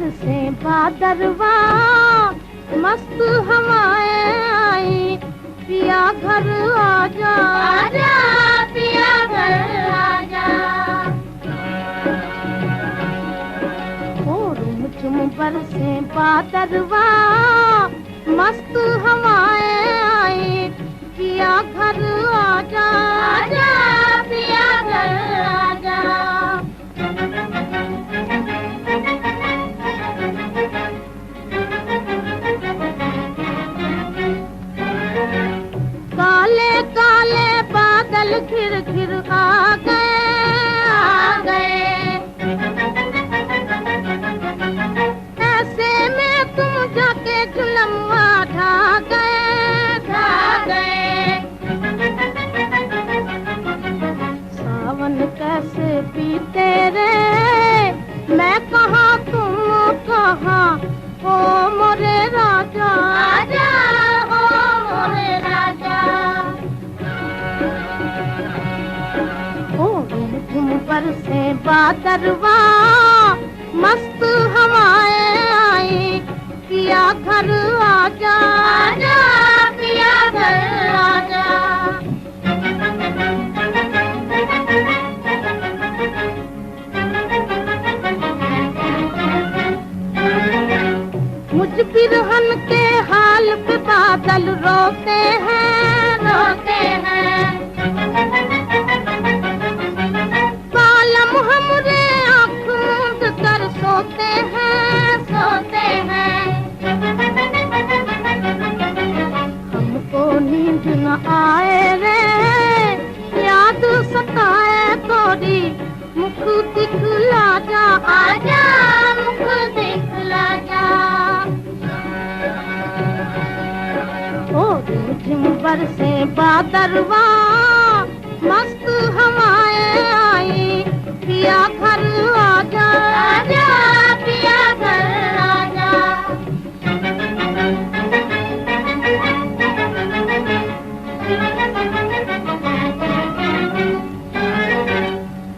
बरसे बादरवा, मस्त हवाएं आई, पिया घर आजा, आजा पिया घर आजा। ओ रुम बरसे बादरवा, मस्त हवाएं आई, पिया घर आजा, आजा पिया घर आजा। काले काले बादल घिर घिर आ गए, ऐसे में तुम जाके जुलमवा ढा गए। सावन कैसे बीते रे, मैं कहाँ तुम कहाँ, ओ मोरे राजा, आजा ओ मोरे राजा। ओ झुम बरसे बादरवा, मस्त हवाएं आई, पिया घर आजा, आजा पिया घर आजा। मुझ बिरहन के हाल पे बादल रोते हैं, रोते हैं। बालम हमरे आँख मूंद कर सोते हैं, सोते हैं। हमको नींद न आए रे, याद सताए थोड़ी, मुख दिखला जा, आजा मुख दिखला जा। ओ झिम बरसे बादरवा, मस्त हवाएं आई, पिया घर आजा, आजा पिया घर आजा।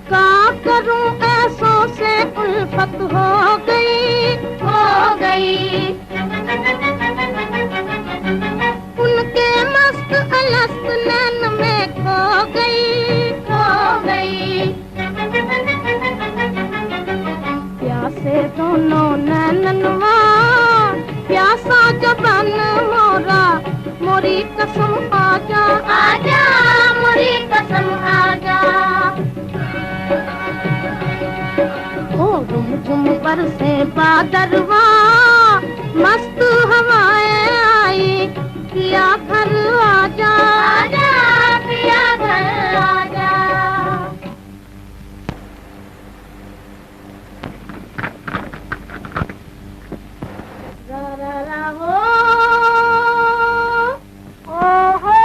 क्या करूं ऐसों से उल्फत हो गई, हो गई। उनके मस्त अलस्त नैन में खो गई, खो गई। प्यासे दोनों नैननवा, प्यासा जबान मोरा, मोरी कसम आजा, आजा मोरी कसम आजा। ओ झुम बरसे बादरवा, मस्त हवाएं आई, पिया घर आजा, आजा पिया घर आजा। रा रा रा हो, ओ हो।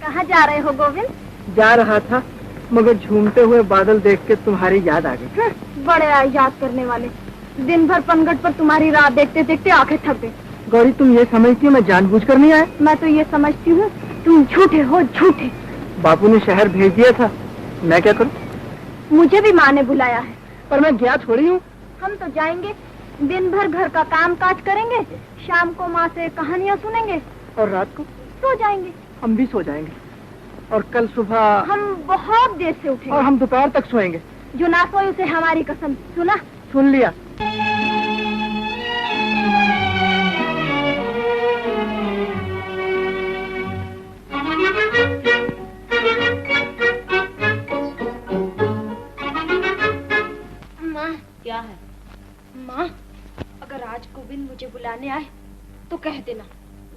कहाँ जा रहे हो गोविंद? जा रहा था, मगर झूमते हुए बादल देख के तुम्हारी याद आ गई। बड़े याद करने वाले, दिन भर पनघट पर तुम्हारी राह देखते देखते आंखें थक गई। गौरी, तुम ये समझती हो मैं जानबूझकर नहीं आया? मैं तो ये समझती हूँ तुम झूठे हो, झूठे। बापू ने शहर भेज दिया था, मैं क्या करूँ? मुझे भी माँ ने बुलाया है, पर मैं गया थोड़ी हूँ। हम तो जाएंगे, दिन भर घर का काम काज करेंगे, शाम को माँ से कहानियाँ सुनेंगे और रात को सो जाएंगे। हम भी सो जाएंगे, और कल सुबह हम बहुत देर से उठेंगे, और हम दोपहर तक सोएंगे। जो ना सोए उसे हमारी कसम। सुना? सुन लिया। माँ, क्या है? माँ, अगर आज गोविंद मुझे बुलाने आए तो कह देना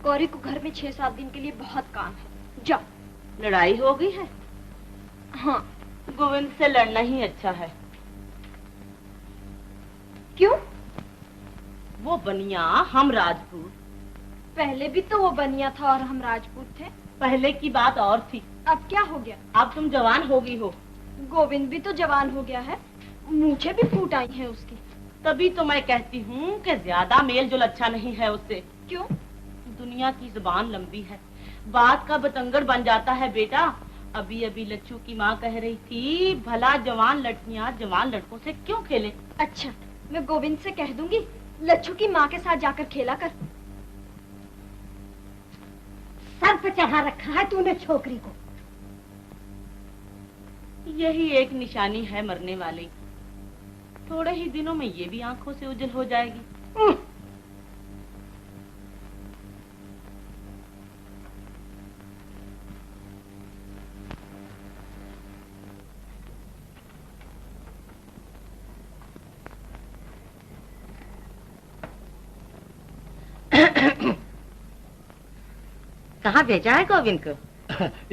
गौरी को घर में 6-7 दिन के लिए बहुत काम है। जाओ। लड़ाई हो गई है? हाँ। गोविंद से लड़ना ही अच्छा है। क्यों? वो बनिया, हम राजपूत। पहले भी तो वो बनिया था और हम राजपूत थे। पहले की बात और थी। अब क्या हो गया? अब तुम जवान हो गई हो। गोविंद भी तो जवान हो गया है, मुझे भी फूट आई है उसकी। तभी तो मैं कहती हूँ कि ज्यादा मेल जोल अच्छा नहीं है उससे। क्यों? दुनिया की जुबान लंबी है, बात का बतंगड़ बन जाता है बेटा। अभी अभी लच्छू की माँ कह रही थी भला जवान लड़कियाँ जवान लड़कों से क्यों खेलें। अच्छा, मैं गोविंद से कह दूंगी लच्छू की माँ के साथ जाकर खेला कर। सर पे चढ़ा रखा है तूने छोकरी को। यही एक निशानी है मरने वाले की। थोड़े ही दिनों में ये भी आंखों से उजल हो जाएगी। कहाँ भेजा है गोविंद को?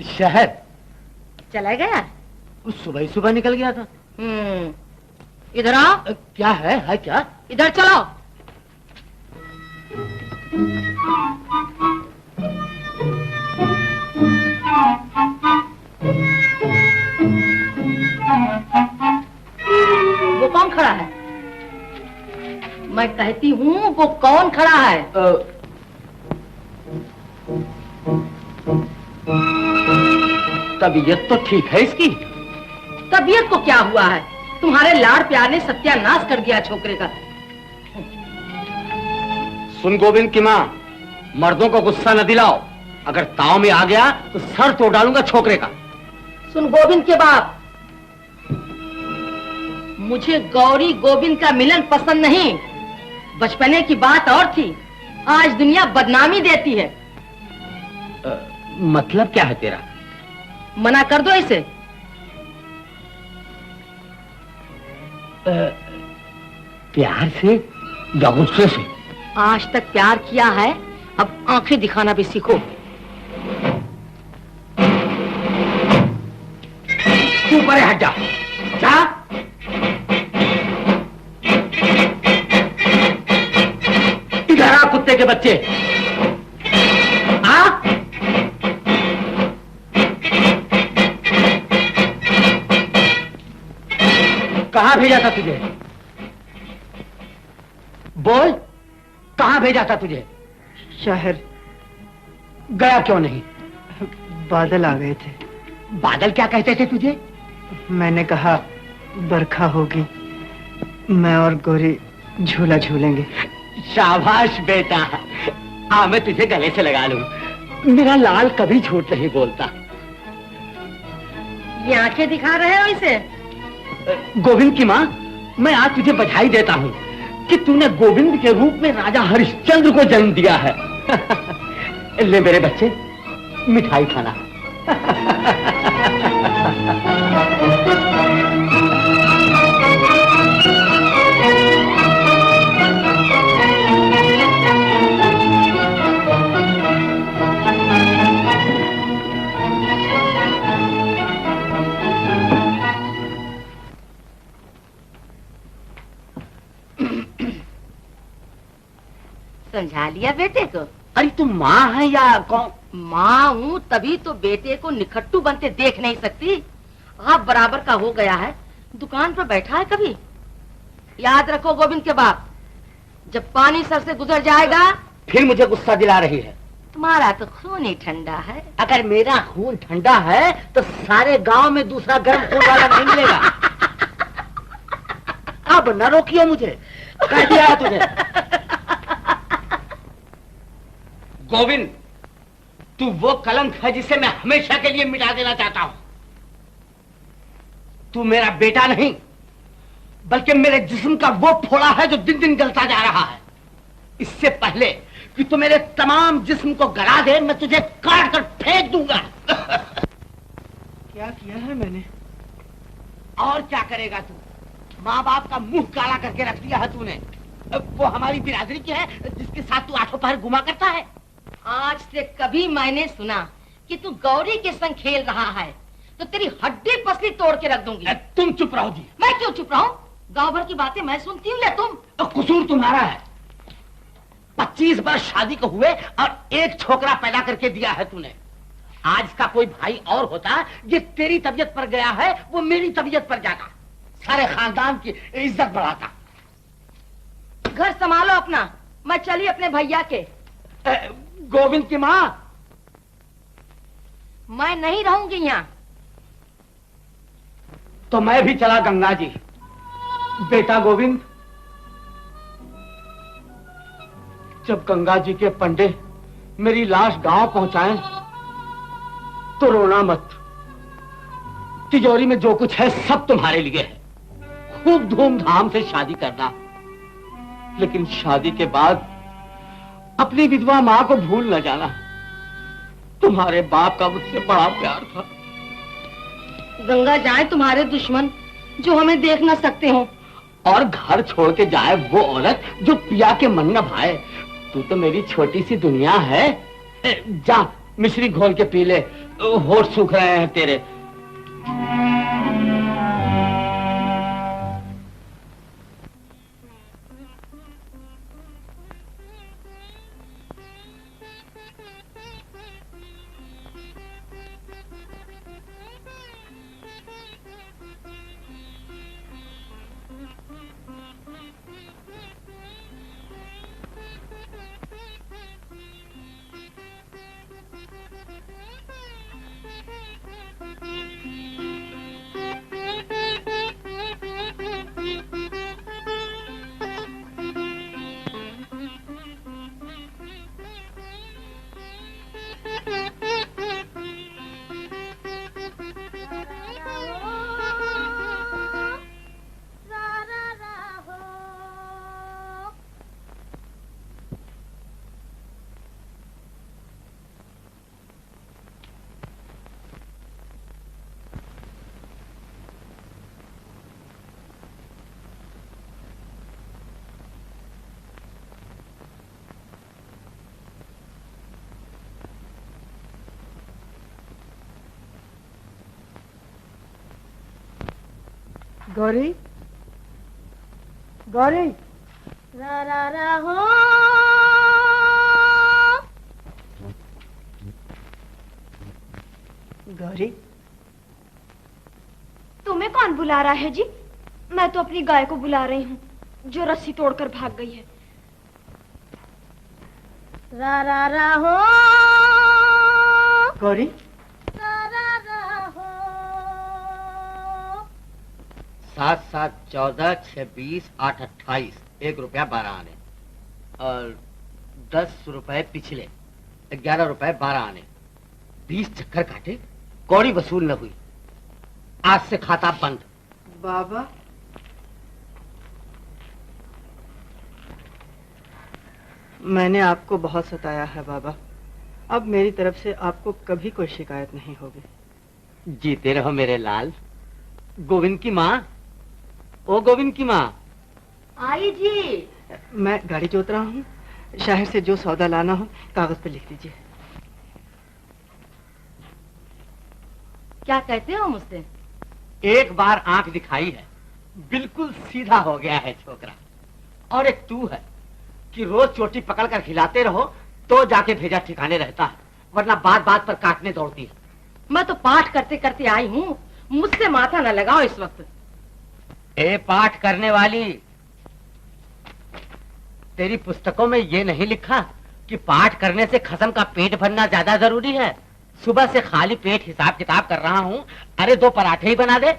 शहर। चला गया? सुबह ही सुबह निकल गया था। इधर आओ। क्या है क्या? इधर चलो। वो कौन खड़ा है? मैं कहती हूँ वो कौन खड़ा है? तबीयत तो ठीक है इसकी। तबीयत को क्या हुआ है? तुम्हारे लाड़ प्यार ने सत्यानाश कर दिया छोकरे का। सुन गोविंद की माँ, मर्दों को गुस्सा न दिलाओ। अगर ताव में आ गया तो सर तोड़ डालूंगा छोकरे का। सुन गोविंद के बाप, मुझे गौरी गोविंद का मिलन पसंद नहीं। बचपने की बात और थी, आज दुनिया बदनामी देती है। मतलब क्या है तेरा? मना कर दो इसे। प्यार से या गुस्से से? आज तक प्यार किया है, अब आंखें दिखाना भी सीखो। तू परे हट जा। जा। इधर आ कुत्ते के बच्चे। आ? कहाँ भेजा था तुझे? बोल, कहाँ भेजा था तुझे? शहर। गया क्यों नहीं? बादल आ गए थे। बादल क्या कहते थे तुझे? मैंने कहा बरखा होगी, मैं और गौरी झूला झूलेंगे। शाबाश बेटा, आ मैं तुझे गले से लगा लूं। मेरा लाल कभी झूठ नहीं बोलता। ये आंखें दिखा रहे हो इसे? गोविंद की माँ, मैं आज तुझे बधाई देता हूँ कि तूने गोविंद के रूप में राजा हरिश्चंद्र को जन्म दिया है। ले मेरे बच्चे, मिठाई खाना। समझा लिया बेटे को? अरे तुम माँ है या कौन? माँ हूँ, तभी तो बेटे को निखट्टू बनते देख नहीं सकती। आप बराबर का हो गया है, दुकान पर बैठा है कभी। याद रखो गोविंद के बाप, जब पानी सर से गुजर जाएगा। फिर मुझे गुस्सा दिला रही है। तुम्हारा तो खून ही ठंडा है। अगर मेरा खून ठंडा है तो सारे गांव में दूसरा गर्म खून वाला नहीं मिलेगा। अब न रोकियो मुझे, कह दिया है तुझे। गोविंद, तू वो कलंक है जिसे मैं हमेशा के लिए मिटा देना चाहता हूं। तू मेरा बेटा नहीं, बल्कि मेरे जिस्म का वो फोड़ा है जो दिन दिन गलता जा रहा है। इससे पहले कि तू मेरे तमाम जिस्म को गला दे, मैं तुझे काट कर फेंक दूंगा। क्या किया है मैंने? और क्या करेगा तू? माँ बाप का मुंह काला करके रख दिया है तूने। वो हमारी बिरादरी की है जिसके साथ तू आठों पहर घुमा करता है। आज से कभी मैंने सुना कि तू गौरी के संग खेल रहा है तो तेरी हड्डी पसली तोड़ के रख दूंगी। तुम चुप रहो जी। मैं क्यों चुप रहूं? गांव भर की बातें मैं सुनती हूँ या तुम? तो कसूर तुम्हारा है। 25 वर्ष शादी को हुए और एक छोकरा पैदा करके दिया है तूने। आज का कोई भाई और होता, ये तेरी तबीयत पर गया है, वो मेरी तबीयत पर जाता, सारे खानदान की इज्जत बढ़ाता। घर संभालो अपना, मैं चली अपने भैया के। गोविंद की माँ। मैं नहीं रहूंगी यहाँ। तो मैं भी चला गंगा जी। बेटा गोविंद, जब गंगा जी के पंडे मेरी लाश गांव पहुंचाएं तो रोना मत। तिजोरी में जो कुछ है सब तुम्हारे लिए है। खूब धूमधाम से शादी करना, लेकिन शादी के बाद अपनी विधवा मां को भूल न जाना। तुम्हारे बाप का मुझसे बड़ा प्यार था। गंगा जाए तुम्हारे दुश्मन जो हमें देख न सकते हो, और घर छोड़ के जाए वो औरत जो पिया के मन न भाए। तू तो मेरी छोटी सी दुनिया है। जा मिश्री घोल के पी ले, होठ सूख रहे हैं तेरे। गौरी, गौरी, रा रा रा हो। गौरी, तुम्हें कौन बुला रहा है जी? मैं तो अपनी गाय को बुला रही हूँ जो रस्सी तोड़कर भाग गई है। रा रा रा हो। गौरी, रा रा रा हो। 7 7 14 6 20 8 28 ₹1 12 आने, और 10 रुपए पिछले 11 रुपए 12 आने। 20 चक्कर काटे, कौड़ी वसूल न हुई। आज से खाता बंद। बाबा, मैंने आपको बहुत सताया है बाबा। अब मेरी तरफ से आपको कभी कोई शिकायत नहीं होगी। जीते रहो मेरे लाल। गोविंद की माँ, ओ गोविंद की माँ। आई जी। मैं गाड़ी जोत रहा हूँ। शहर से जो सौदा लाना हो कागज पे लिख दीजिए। क्या कहते हो मुझसे? एक बार आंख दिखाई है, बिल्कुल सीधा हो गया है छोकरा। और एक तू है कि रोज चोटी पकड़कर खिलाते रहो तो जाके भेजा ठिकाने रहता है, वरना बात बात पर काटने दौड़ती है। मैं तो पाठ करते करते आई हूँ, मुझसे माथा न लगाओ इस वक्त। ए पाठ करने वाली, तेरी पुस्तकों में ये नहीं लिखा कि पाठ करने से खसम का पेट भरना ज्यादा जरूरी है? सुबह से खाली पेट हिसाब किताब कर रहा हूँ। अरे 2 पराठे ही बना दे।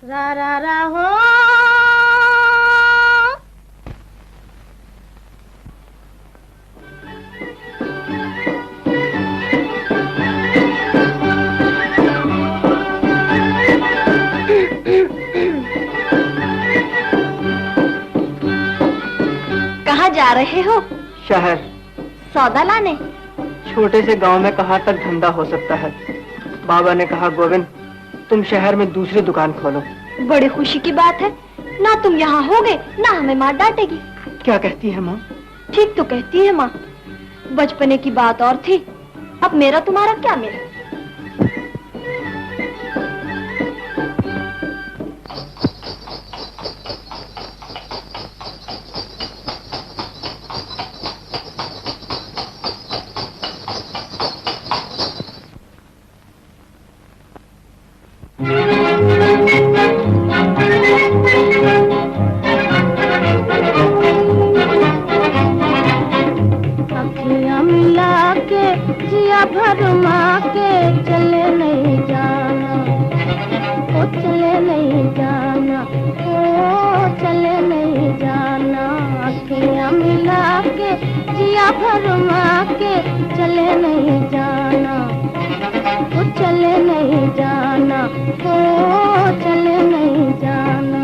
रा रा रा हो। कहाँ जा रहे हो? शहर। सौदा लाने? छोटे से गांव में कहाँ तक धंधा हो सकता है। बाबा ने कहा गोविंद तुम शहर में दूसरी दुकान खोलो। बड़ी खुशी की बात है। ना तुम यहाँ होगे ना हमें माँ डांटेगी। क्या कहती है माँ? ठीक तो कहती है माँ। बचपने की बात और थी, अब मेरा तुम्हारा क्या मेल। भरमा के चले नहीं जाना, वो चले नहीं जाना, वो चले नहीं जाना।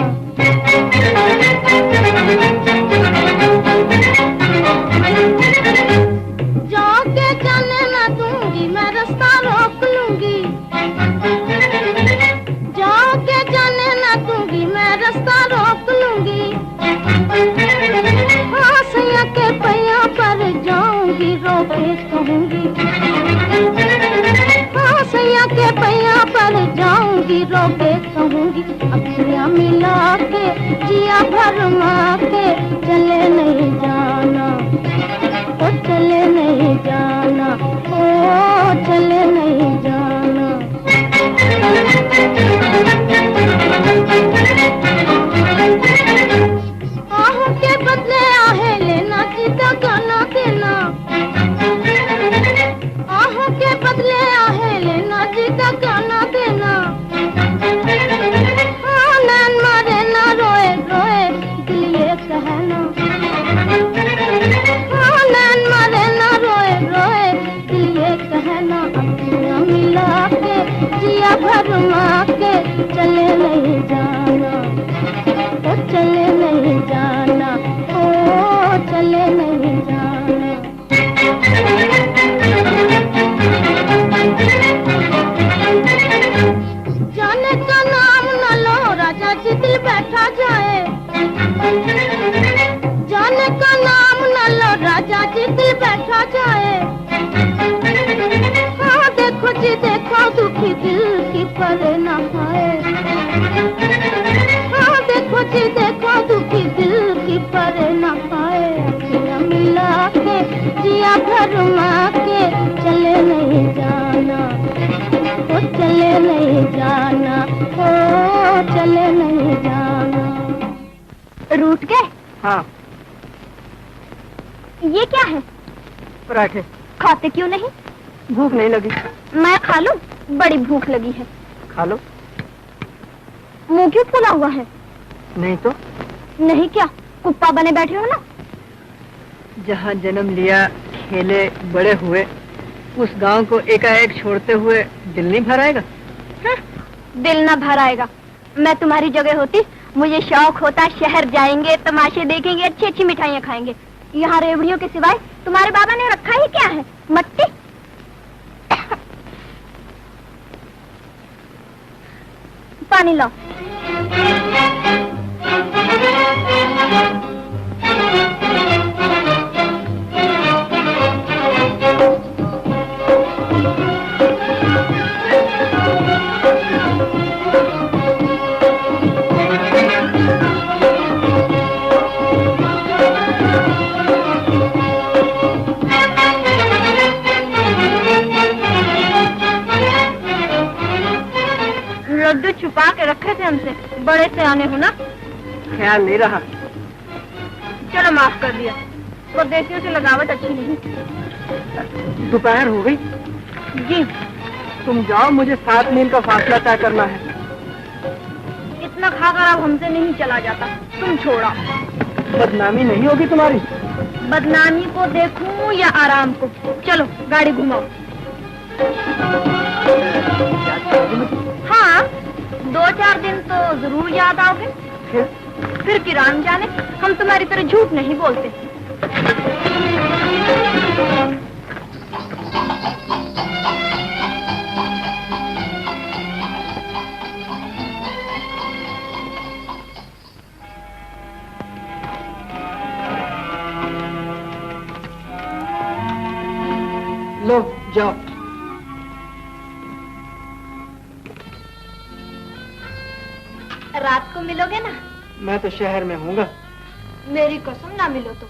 जाके जाने ना दूंगी, मैं रास्ता रोक लूंगी। जाके जाने ना दूंगी, मैं रास्ता रोक लूंगी। हाँ सैया के पैया पर जाऊंगी, रोके कहूंगी। हाँ सैया के पैया पर जाऊंगी, रोके कहूंगी। अखियां मिला के जिया भरमा के चले नहीं जाना, ओ चले नहीं जाना, ओ चले नहीं जाना। आहों के बदले आहे लेना, जीता गाना देना। आहों के बदले आहे लेना, जीता गाना देना। हाँ नैन मारे ना रोए रोए, दिल ये कहना। हाँ नैन मारे ना रोए रोए, दिल ये कहना। अखियां मिला के जिया भरमा के चले नहीं जाना, ओ चले नहीं जाना, ओ चले नहीं जाना। जाने का नाम न लो राजा जी, दिल बैठा जाए। जाने का नाम न लो राजा जी, दिल बैठा जाए। हाँ देखो जी देखो, दुखी दिल की परे न पाए। हाँ देखो जी देखो, दुखी दिल की परे न पाए। अखियां मिला के जिया भरमा के चले नहीं जाना, ओ चले नहीं जाना, ओ चले नहीं जाना। रूठ गए? हाँ। ये क्या है? पराठे। खाते क्यों नहीं? भूख नहीं लगी। मैं खा लूं? बड़ी भूख लगी है। खा लो। मुंह क्यों फूला हुआ है? नहीं तो। नहीं क्या, कुप्पा बने बैठे हो ना? जहाँ जन्म लिया, खेले, बड़े हुए, उस गांव को एकाएक छोड़ते हुए दिल नहीं भर आएगा? दिल ना भर आएगा। मैं तुम्हारी जगह होती, मुझे शौक होता शहर जाएंगे, तमाशे देखेंगे, अच्छी अच्छी मिठाइयाँ खाएंगे। यहाँ रेवड़ियों के सिवाय तुम्हारे बाबा ने रखा ही क्या है? मट्टी। पानी लाओ। लड्डू छुपा के रखे थे हमसे, बड़े से आने हो ना? ख्याल नहीं रहा। चलो माफ कर दिया, परदेसियों से लगावट अच्छी नहीं। दोपहर हो गई। जी। तुम जाओ, मुझे 7 मील का फासला तय करना है। इतना खाकर अब हमसे नहीं चला जाता, तुम छोड़ा। बदनामी नहीं होगी तुम्हारी? बदनामी को देखूं या आराम को? चलो गाड़ी घुमाओ। हाँ 2-4 दिन तो जरूर याद आओगे। फिर किरान जाने, हम तुम्हारी तरह झूठ नहीं बोलते। लो जाओ। रात को मिलोगे ना? मैं तो शहर में हूँगा। मेरी कसम ना मिलो तो।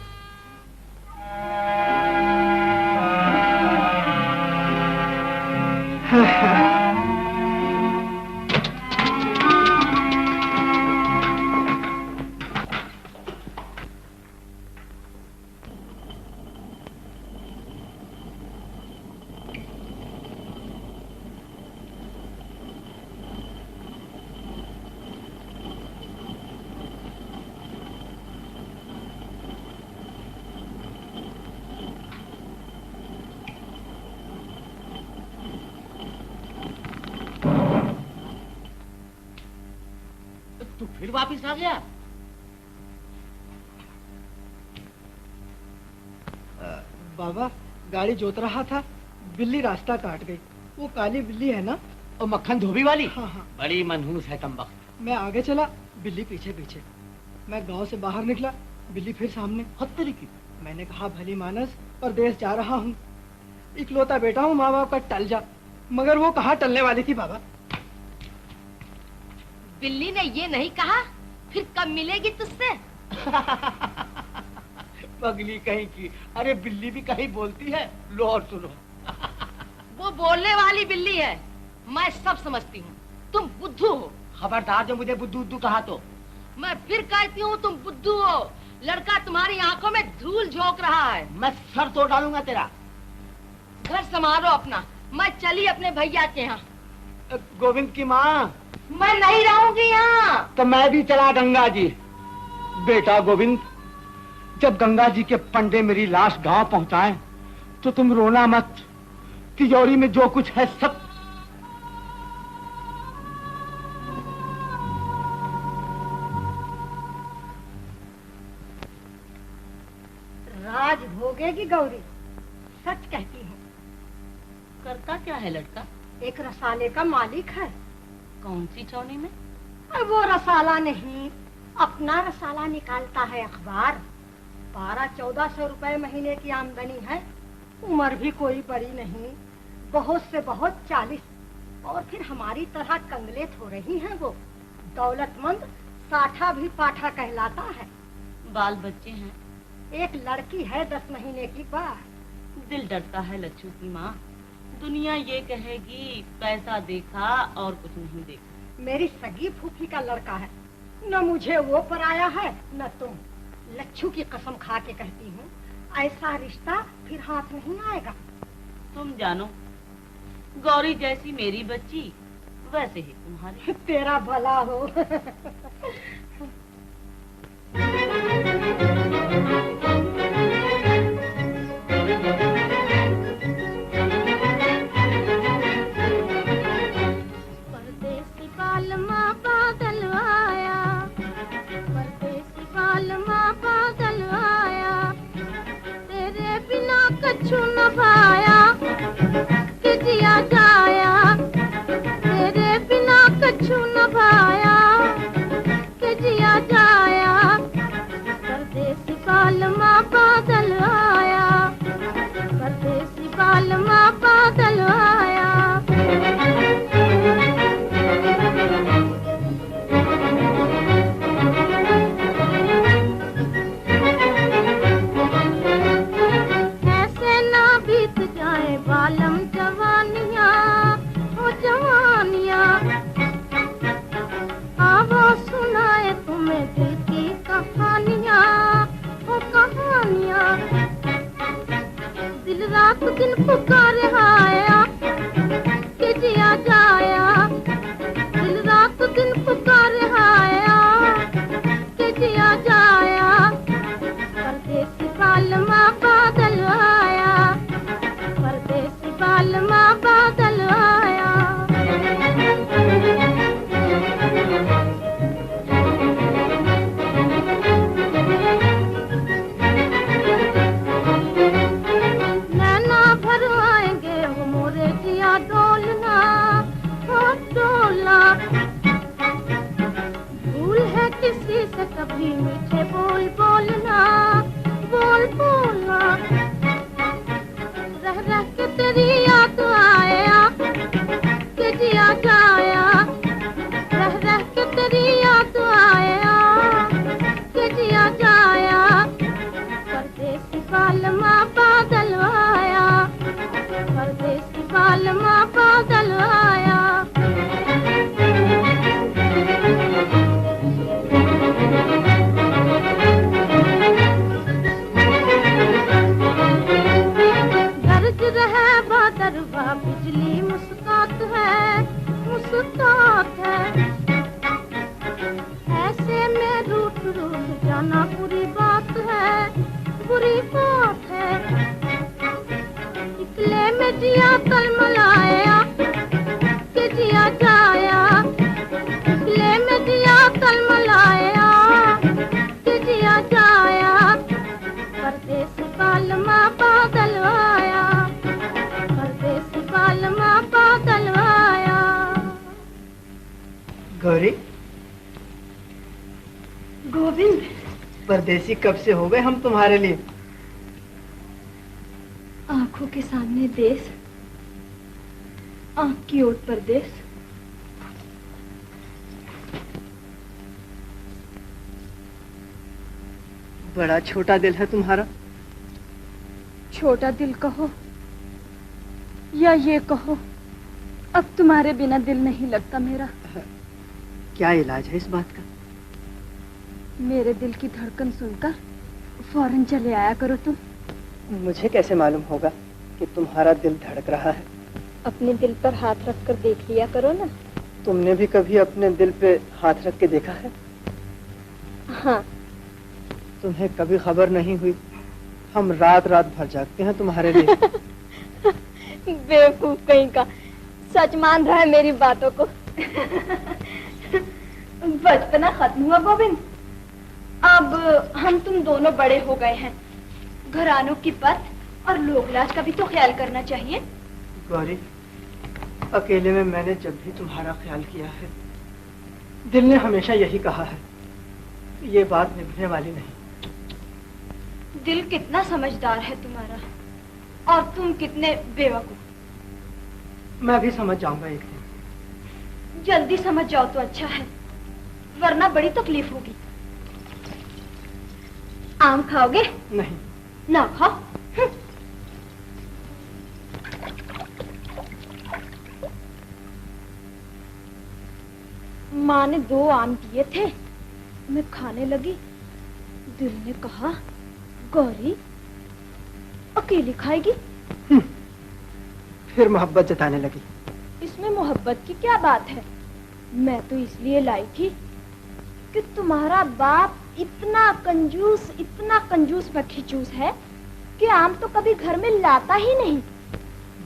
तू फिर वापिस आ गया? बाबा गाड़ी जोत रहा था, बिल्ली रास्ता काट गई। वो काली बिल्ली है ना? और मक्खन धोबी वाली? हाँ हाँ। बड़ी मनहूस है तुम वक्त। मैं आगे चला, बिल्ली पीछे पीछे। मैं गांव से बाहर निकला, बिल्ली फिर सामने। हत्तरी की। मैंने कहा भली मानस, परदेश जा रहा हूँ, इकलौता बेटा हूँ, माँ बाप का टल जा। मगर वो कहाँ टलने वाली थी बाबा। बिल्ली ने ये नहीं कहा फिर कब मिलेगी तुझसे? पगली कहीं की। अरे बिल्ली भी कहीं बोलती है। लो और सुनो। वो बोलने वाली बिल्ली है, मैं सब समझती हूँ। तुम बुद्धू हो। खबरदार जो मुझे बुद्धू बुद्धू कहा तो। मैं फिर कहती हूँ तुम बुद्धू हो। लड़का तुम्हारी आंखों में धूल झोंक रहा है। मैं सर तोड़ डालूंगा तेरा। घर संभालो अपना, मैं चली अपने भैया के यहाँ। गोविंद की माँ। मैं नहीं रहूंगी यहाँ। तो मैं भी चला गंगा जी। बेटा गोविंद, जब गंगा जी के पंडे मेरी लाश गांव पहुंचाएं, तो तुम रोना मत। तिजोरी में जो कुछ है सब। राज भोगेगी गौरी, सच कहती हूँ। करता क्या है लड़का? एक रसाले का मालिक है। कौन सी चौनी में? वो रसाला नहीं, अपना रसाला निकालता है अखबार। 1200-1400 रुपए महीने की आमदनी है। उम्र भी कोई बड़ी नहीं, बहुत से बहुत 40। और फिर हमारी तरह कंगलेत हो रही हैं वो। दौलतमंद साठा भी पाठा कहलाता है। बाल बच्चे हैं? एक लड़की है 10 महीने की बात। दिल डरता है लच्छू की माँ। दुनिया ये कहेगी पैसा देखा और कुछ नहीं देखा। मेरी सगी फूफी का लड़का है, न मुझे वो पराया है न तुम। लच्छू की कसम खा के कहती हूँ, ऐसा रिश्ता फिर हाथ नहीं आएगा। तुम जानो, गौरी जैसी मेरी बच्ची वैसे ही तुम्हारी। तेरा भला हो। परदेसी बालमा बादल आया, परदेसी बालमा बादल आया, तेरे बिना कछु न भाया कि जिया जाया। तेरे बिना कछु न भाया कि जिया गौरी, गोविंद, परदेसी कब से हो गए हम तुम्हारे लिए? आंखों के सामने देश, आंख की ओट परदेश। बड़ा छोटा दिल है तुम्हारा। छोटा दिल कहो या ये कहो, अब तुम्हारे बिना दिल नहीं लगता मेरा। क्या इलाज है इस बात का? मेरे दिल की धड़कन सुनकर फौरन चले आया करो तुम। मुझे कैसे मालूम होगा कि तुम्हारा दिल धड़क रहा है? अपने दिल पर हाथ रख कर देख लिया करो ना। तुमने भी कभी अपने दिल पे हाथ रख के देखा है? हाँ। तुम्हें कभी खबर नहीं हुई हम रात रात भर जागते हैं तुम्हारे लिए। बेवकूफ कहीं का, सच मान रहा है मेरी बातों को। बचपना खत्म हुआ गोविंद, अब हम तुम दोनों बड़े हो गए हैं। घरानों की पत और लोकलाज का भी तो ख्याल करना चाहिए। गौरी, अकेले में मैंने जब भी तुम्हारा ख्याल किया है, दिल ने हमेशा यही कहा है, ये बात निभने वाली नहीं। दिल कितना समझदार है तुम्हारा, और तुम कितने बेवकूफ। मैं भी समझ जाऊंगा एक दिन। जल्दी समझ जाओ तो अच्छा है, वरना बड़ी तकलीफ होगी। आम खाओगे? नहीं। ना खाओ। माँ ने 2 आम दिए थे, मैं खाने लगी। दिल ने कहा, गौरी अकेली खाएगी? फिर मोहब्बत जताने लगी। इसमें मोहब्बत की क्या बात है? मैं तो इसलिए लाई थी कि तुम्हारा बाप इतना कंजूस मक्खीचूस है कि आम तो कभी घर में लाता ही नहीं।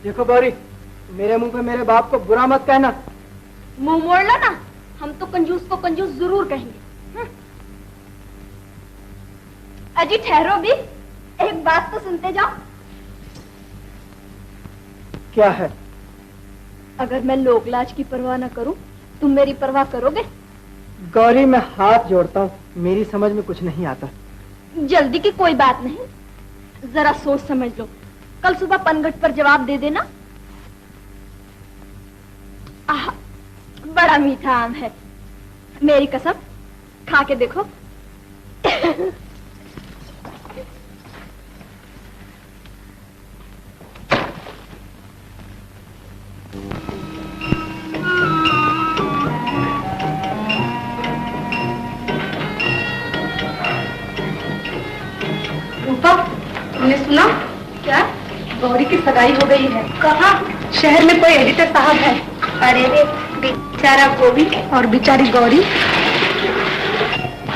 देखो गौरी, मेरे मुंह पे मेरे बाप को बुरा मत कहना। मुंह मोड़ लो ना, हम तो कंजूस को कंजूस जरूर कहेंगे। अजी ठहरो भी, एक बात तो सुनते जाओ। क्या है? अगर मैं लोकलाज की परवाह न करूं, तुम मेरी परवाह करोगे? गौरी, मैं हाथ जोड़ता हूँ, मेरी समझ में कुछ नहीं आता। जल्दी की कोई बात नहीं, जरा सोच समझ लो। कल सुबह पनघट पर जवाब दे देना। आह, बड़ा मीठा आम है, मेरी कसम, खा के देखो। तुमने सुना? क्या? गौरी की सगाई हो गई है। कहाँ? शहर में कोई एडिटर साहब है। अरे रे, बेचारा गोविंद और बेचारी गौरी।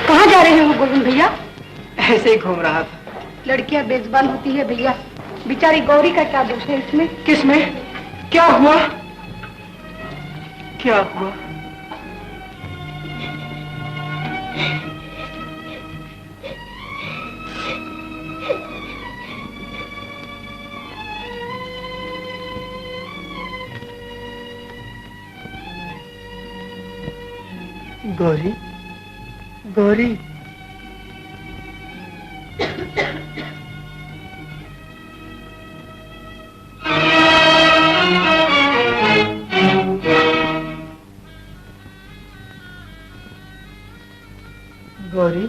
कहाँ जा रहे हो गोविंद भैया? ऐसे ही घूम रहा था। लड़कियां बेजुबान होती है भैया, बेचारी गौरी का क्या दोष है इसमें? किसमें? क्या हुआ? क्या हुआ? गौरी, गौरी, गौरी,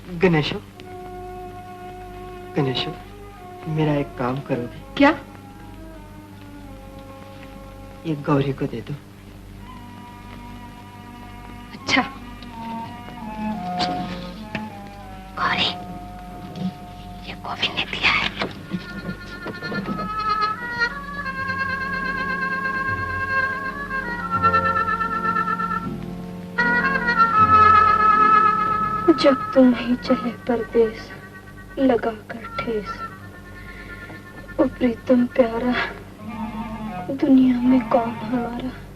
गणेशो, गणेशो, मेरा एक काम करोगे? क्या? ये गौरी को दे दो। अच्छा। गौरी, ये गोविंद ने दिया है। जब तुम ही चले परदेस लगा कर ठेस, ओ प्रीतम प्यारा दुनिया में कौन हमारा।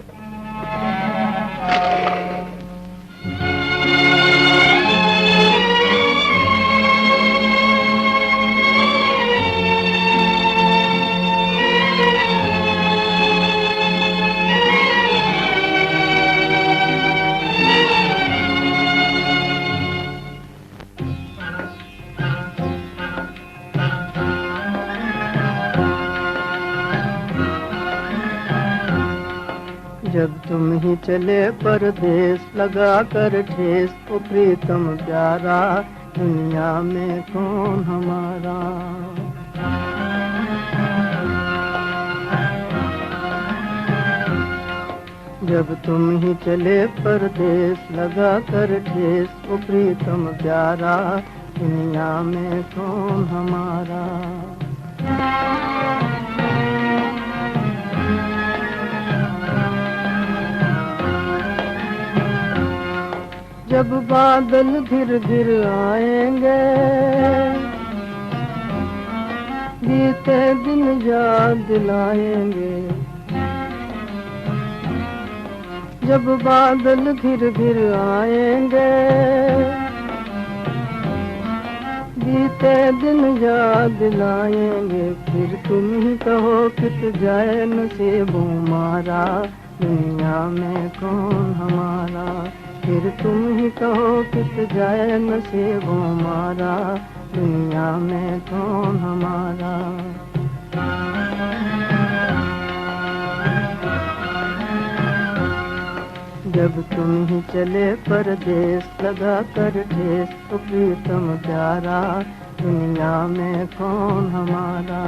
जब तुम ही चले परदेस लगा कर ठेस, ओ प्रीतम प्यारा दुनिया में कौन हमारा। जब तुम ही चले परदेस लगा कर ठेस, ओ प्रीतम प्यारा दुनिया में कौन हमारा। जब बादल घिर घिर आएंगे, बीते दिन याद दिलाएंगे। जब बादल घिर घिर आएंगे, बीते दिन याद दिलाएंगे। फिर तुम ही कहो कित जाए नसीबों मारा, दुनिया में कौन हमारा। फिर तुम ही कहो कित जाए नसीबों मारा, दुनिया में कौन हमारा। जब तुम ही चले परदेस लगा कर ठेस, तो प्रीतम प्यारा दुनिया में कौन हमारा।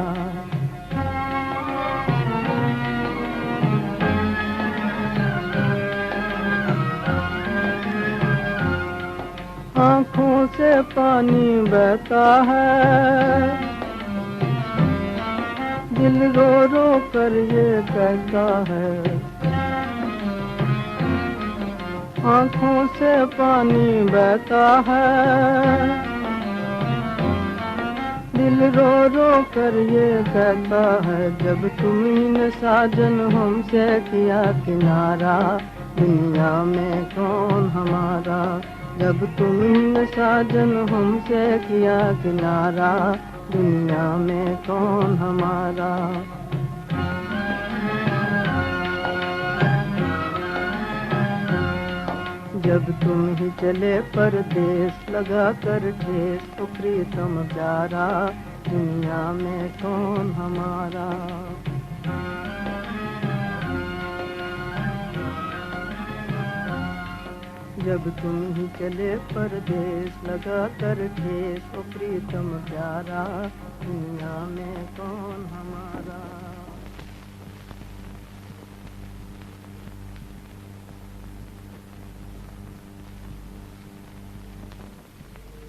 आँखों से पानी बहता है, दिल रो रो कर ये कहता है। आँखों से पानी बहता है, दिल रो रो कर ये कहता है। जब तुमने साजन हमसे किया किनारा, दुनिया में कौन हमारा। जब तुमने साजन हमसे किया किनारा, दुनिया में कौन हमारा। जब तुम ही चले परदेस लगा कर ठेस, तो प्रीतम प्यारा दुनिया में कौन हमारा। जब तुम ही चले परदेस लगा कर ठेस, ओ प्रीतम प्यारा दुनिया में कौन हमारा।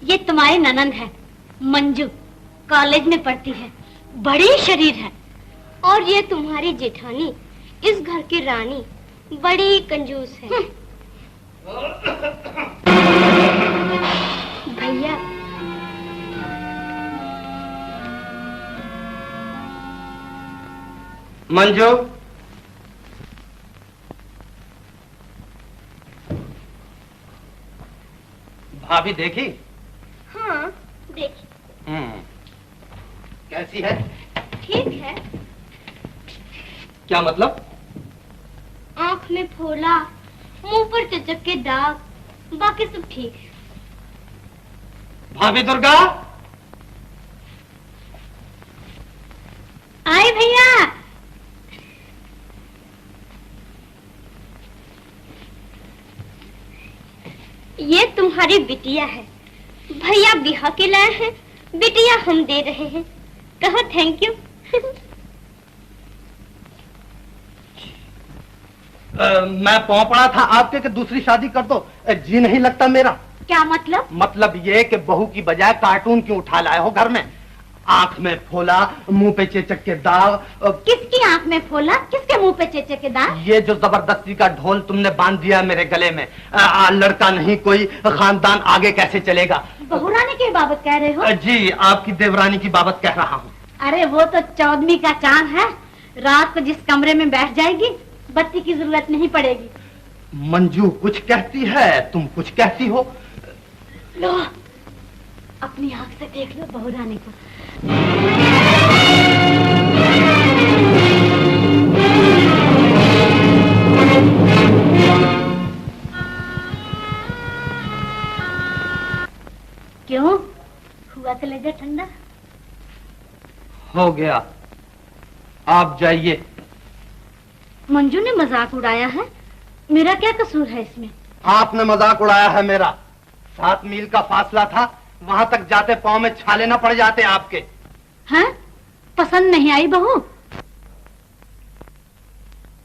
ये तुम्हारी ननंद है मंजू, कॉलेज में पढ़ती है, बड़ी शरीर है। और ये तुम्हारी जेठानी, इस घर की रानी, बड़ी कंजूस है। भैया, मंजू, भाभी देखी? हाँ देखी। कैसी है? ठीक है। क्या मतलब? आँख में फोला, मुंह पर चचक के दाग, बाकी सब ठीक है। भाभी दुर्गा, आए भैया। ये तुम्हारी बिटिया है, भैया बिहा के लाए हैं, बिटिया हम दे रहे हैं। कहो थैंक यू। मैं पाँव पड़ा था आपके कि दूसरी शादी कर दो। जी नहीं लगता मेरा। क्या मतलब? मतलब ये कि बहू की बजाय कार्टून क्यों उठा लाए हो घर में? आंख में फोला, मुंह पे चेचक के दाग। किसकी आंख में फोला, किसके मुंह पे चेचक के दाग? ये जो जबरदस्ती का ढोल तुमने बांध दिया मेरे गले में। लड़का नहीं कोई, खानदान आगे कैसे चलेगा? बहुरानी की बाबत कह रहे हो? जी, आपकी देवरानी की बाबत कह रहा हूँ। अरे वो तो 14वीं का चांद है, रात को जिस कमरे में बैठ जाएगी बत्ती की जरूरत नहीं पड़ेगी। मंजू कुछ कहती है, तुम कुछ कहती हो। लो अपनी आंख से देख लो बहुरानी को। क्यों हुआ कलेजा ठंडा? हो गया, आप जाइए। मंजू ने मजाक उड़ाया है, मेरा क्या कसूर है इसमें? आपने मजाक उड़ाया है मेरा। 7 मील का फासला था, वहां तक जाते पांव में छाले न पड़ जाते आपके। हैं? पसंद नहीं आई बहू?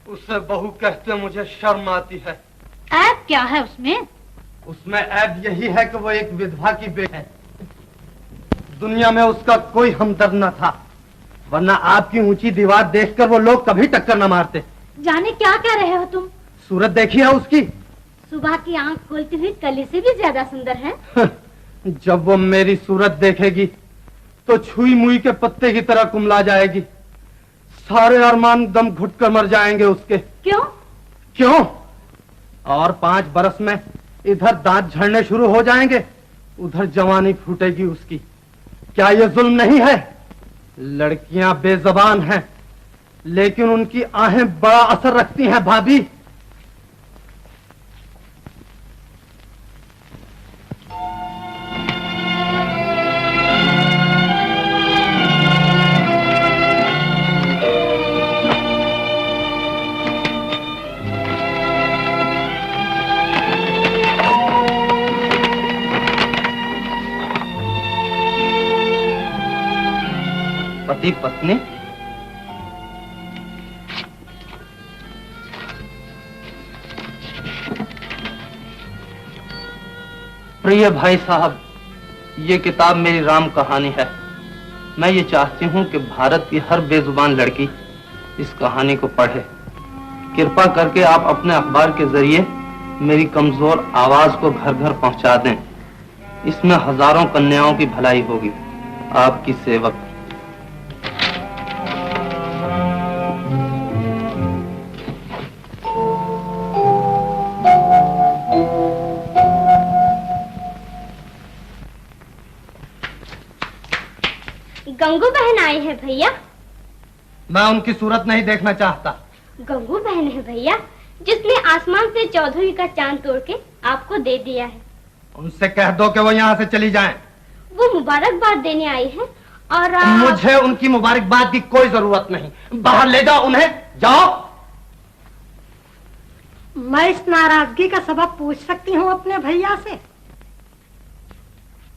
उसे बहू कहते मुझे शर्म आती है। ऐब क्या है उसमें? उसमें ऐब यही है कि वो एक विधवा की बेटी है। दुनिया में उसका कोई हमदर्द न था, वरना आपकी ऊंची दीवार देखकर वो लोग कभी टक्कर न मारते। जाने क्या कह रहे हो तुम? सूरत देखी है उसकी? सुबह की आंख खोलती हुई कली से भी ज्यादा सुंदर है। जब वो मेरी सूरत देखेगी तो छुई मुई के पत्ते की तरह कुमला जाएगी। सारे अरमान दम घुट कर मर जाएंगे उसके। क्यों? क्यों? और 5 बरस में इधर दांत झड़ने शुरू हो जाएंगे, उधर जवानी फूटेगी उसकी। क्या ये जुल्म नहीं है? लड़कियां बेजबान हैं, लेकिन उनकी आहें बड़ा असर रखती हैं भाभी। पति पत्नी प्रिय भाई साहब, ये किताब मेरी राम कहानी है। मैं ये चाहती हूँ कि भारत की हर बेजुबान लड़की इस कहानी को पढ़े। कृपा करके आप अपने अखबार के जरिए मेरी कमजोर आवाज को घर घर पहुंचा दें। इसमें हजारों कन्याओं की भलाई होगी। आपकी सेवक। गंगू बहन आई है भैया। मैं उनकी सूरत नहीं देखना चाहता। गंगू बहन है भैया, जिसने आसमान से 14वीं का चांद तोड़ के आपको दे दिया है। उनसे कह दो कि वो यहाँ से चली जाएं। वो मुबारकबाद देने आई है और मुझे उनकी मुबारकबाद की कोई जरूरत नहीं। बाहर ले जाओ उन्हें, जाओ। मैं इस नाराजगी का सबब पूछ सकती हूँ अपने भैया से?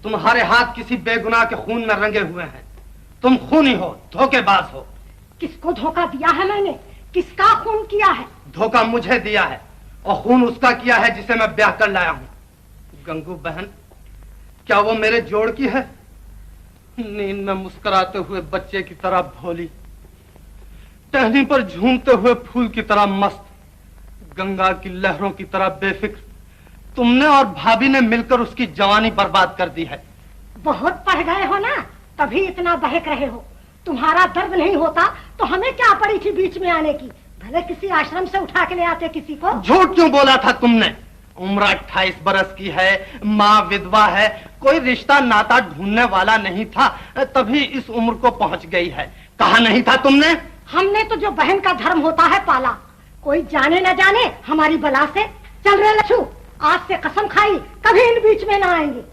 तुम्हारे हाथ किसी बेगुनाह के खून में रंगे हुए हैं। तुम खूनी हो, धोखेबाज हो। किसको धोखा दिया है मैंने? किसका खून किया है? धोखा मुझे दिया है और खून उसका किया है जिसे मैं ब्याह कर लाया हूँ। गंगू बहन, क्या वो मेरे जोड़ की है? नींद में मुस्कुराते हुए बच्चे की तरह भोली, टहनी पर झूमते हुए फूल की तरह मस्त, गंगा की लहरों की तरह बेफिक्र। तुमने और भाभी ने मिलकर उसकी जवानी बर्बाद कर दी है। बहुत पढ़ गए हो ना, तभी इतना बहक रहे हो। तुम्हारा दर्द नहीं होता तो हमें क्या पड़ी थी बीच में आने की? भले किसी आश्रम से उठा के ले आते किसी को। झूठ क्यों बोला था तुमने? उम्र 28 बरस की है, माँ विधवा है, कोई रिश्ता नाता ढूंढने वाला नहीं था, तभी इस उम्र को पहुंच गई है। कहा नहीं था तुमने? हमने तो जो बहन का धर्म होता है पाला, कोई जाने न जाने हमारी बला से। चल रे लच्छू, आज से कसम खाई कभी इन बीच में ना आएंगे।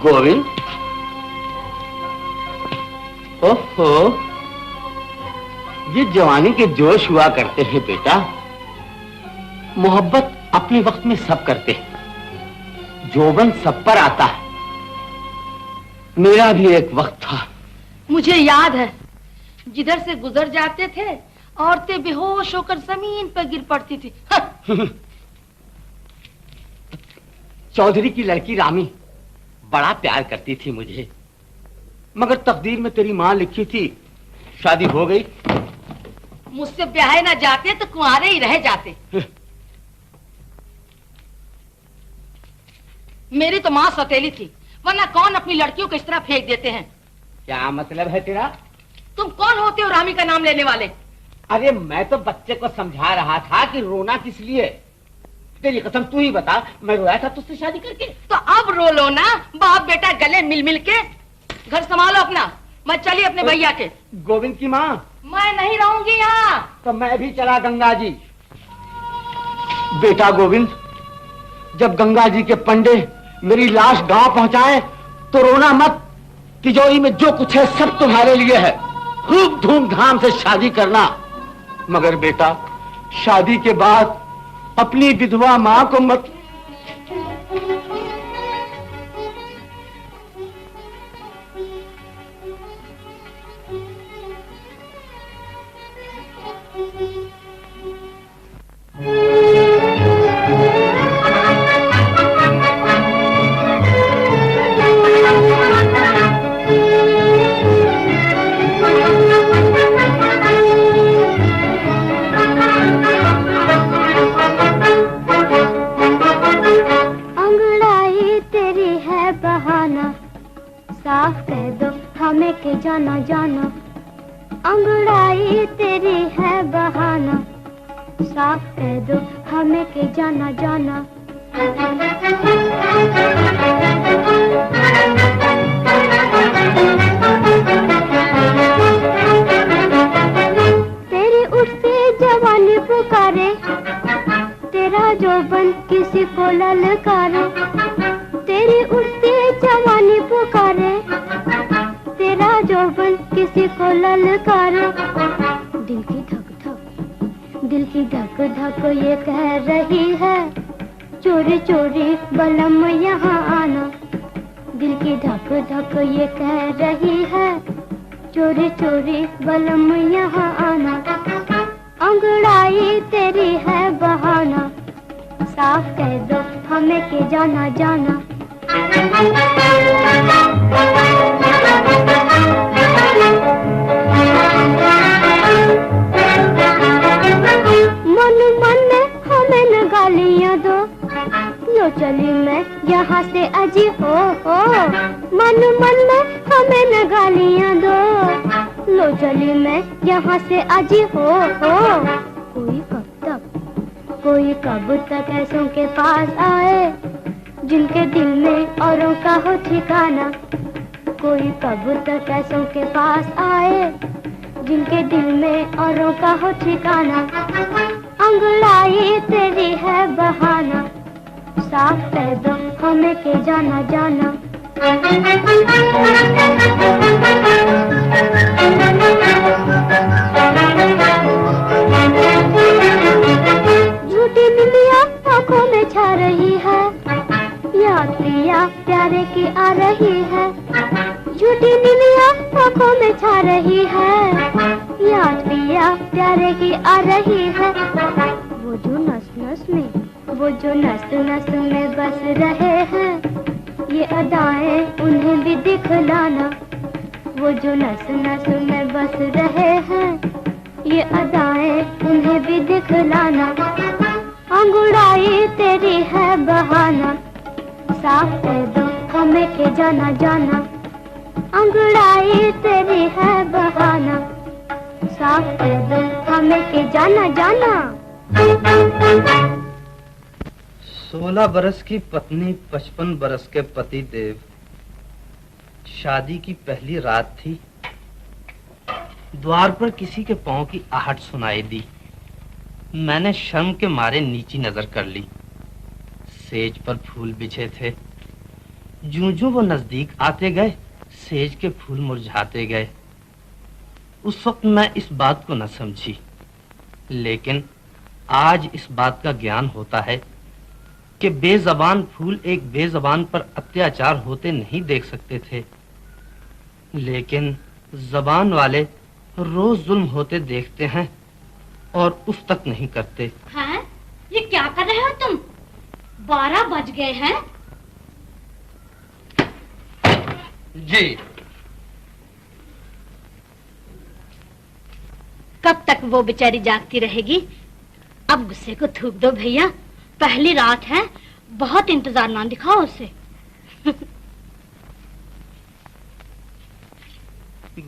गोविंद, ओहो, ये जवानी के जोश हुआ करते हैं बेटा। मोहब्बत अपने वक्त में सब करते हैं, जोबन सब पर आता है। मेरा भी एक वक्त था। मुझे याद है, जिधर से गुजर जाते थे औरतें बेहोश होकर जमीन पर गिर पड़ती थी। चौधरी की लड़की रामी बड़ा प्यार करती थी मुझे, मगर तकदीर में तेरी माँ लिखी थी, शादी हो गई। मुझसे ब्याहे ना जाते तो कुंवारे ही रह जाते। मेरी तो माँ सौतेली थी, वरना कौन अपनी लड़कियों को इस तरह फेंक देते हैं। क्या मतलब है तेरा? तुम कौन होते हो रामी का नाम लेने वाले? अरे मैं तो बच्चे को समझा रहा था कि रोना किस लिए। तेरी कसम तू ही बता, मैं रोया था तुझसे शादी करके? तो अब रो लो ना, बाप बेटा गले मिल मिल के। घर संभालो अपना, मैं चली अपने भैया के। गोविंद की माँ, मैं नहीं रहूंगी यहाँ। तो मैं भी चला गंगा जी। बेटा गोविंद, जब गंगा जी के पंडे मेरी लाश गांव पहुंचाए तो रोना मत। तिजोरी में जो कुछ है सब तुम्हारे लिए है। खूब धूमधाम से शादी करना, मगर बेटा शादी के बाद अपनी विधवा मां को मत। साफ कह दो हमें के जाना जाना, अंगड़ाई तेरी है बहाना। साफ कह दो हमें के जाना जाना। तेरी उठती जवानी पुकारे, तेरा जोबन किसी को ललकारे। तेरी उठती जवानी पुकारे, तेरा जोबन किसी को ललकारे। दिल की धक धक, दिल की धक धक ये कह रही है, चोरी चोरी बलम यहाँ आना। दिल की धक धक ये कह रही है, चोरी चोरी बलम यहाँ आना। अंगड़ाई तेरी है बहाना, साफ कह दो हमें के जाना जाना। मन मन में हमें न गालियाँ दो, लो चली मैं यहाँ से अजी हो। मन मन में हमें न गालियाँ दो, लो चली मैं यहाँ से अजी हो। कोई कब तक ऐसों के पास आए, जिनके दिल में औरों का हो ठिकाना। कोई कब तक ऐसों के पास आए, जिनके दिल में औरों का हो ठिकाना। अंगड़ाई तेरी है बहाना, साफ कह दो हमें के जाना जाना। झूठी निंदिया आंखों में छा रही है, याद पिया प्यारे की आ रही है। झूठी निंदिया आंखों में छा रही है, याद पिया प्यारे की आ रही है। वो जो नस नस में, वो जो नस नस में बस रहे हैं, ये अदाएं उन्हें भी दिखलाना। वो जो नस नस में बस रहे हैं, ये अदाएं उन्हें भी दिखलाना। अंगड़ाई तेरी है बहाना, साफ कह दो हमें के जाना जाना। अंगड़ाई तेरी है बहाना, साफ कह दो हमें के जाना जाना। 16 बरस की पत्नी 55 बरस के पति देव। शादी की पहली रात थी। द्वार पर किसी के पांव की आहट सुनाई दी। मैंने शर्म के मारे नीची नजर कर ली। सेज पर फूल बिछे थे। जूं जूं वो नजदीक आते गए, सेज के फूल मुरझाते गए। उस वक्त मैं इस बात को न समझी, लेकिन आज इस बात का ज्ञान होता है कि बेजबान फूल एक बेजबान पर अत्याचार होते नहीं देख सकते थे, लेकिन जबान वाले रोज जुल्म होते देखते हैं और उस तक नहीं करते। हैं? ये क्या कर रहे हो तुम? 12 बज गए हैं। जी। कब तक वो बेचारी जागती रहेगी? अब गुस्से को थूक दो भैया, पहली रात है, बहुत इंतजार ना दिखाओ उसे।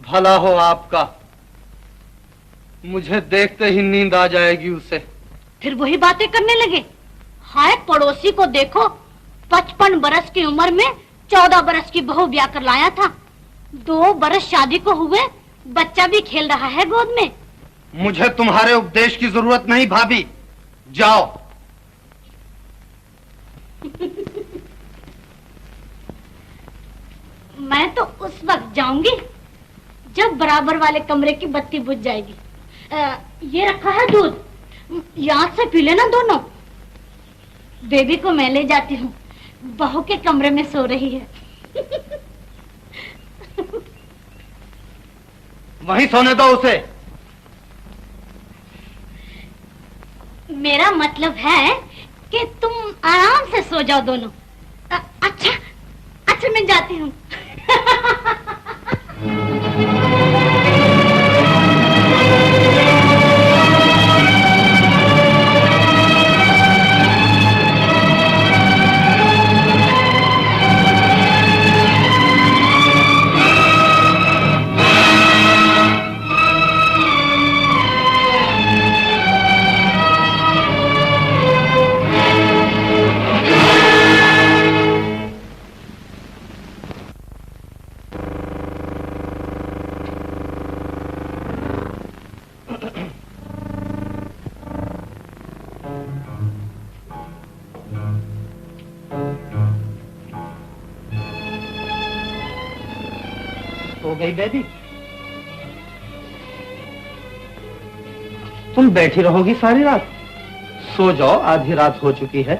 भला हो आपका, मुझे देखते ही नींद आ जाएगी उसे। फिर वही बातें करने लगे। हाय पड़ोसी को देखो, 55 बरस की उम्र में 14 बरस की बहू ब्याह कर लाया था। 2 बरस शादी को हुए, बच्चा भी खेल रहा है गोद में। मुझे तुम्हारे उपदेश की जरूरत नहीं भाभी, जाओ। मैं तो उस वक्त जाऊंगी जब बराबर वाले कमरे की बत्ती बुझ जाएगी। ये रखा है दूध, याद से पी लेना दोनों। बेबी को मैं ले जाती हूँ, बहू के कमरे में सो रही है। वहीं सोने दो उसे। मेरा मतलब है कि तुम आराम से सो जाओ दोनों। अच्छा मैं जाती हूँ। सो गई बेबी? तुम बैठी रहोगी सारी रात? सो जाओ, आधी रात हो चुकी है।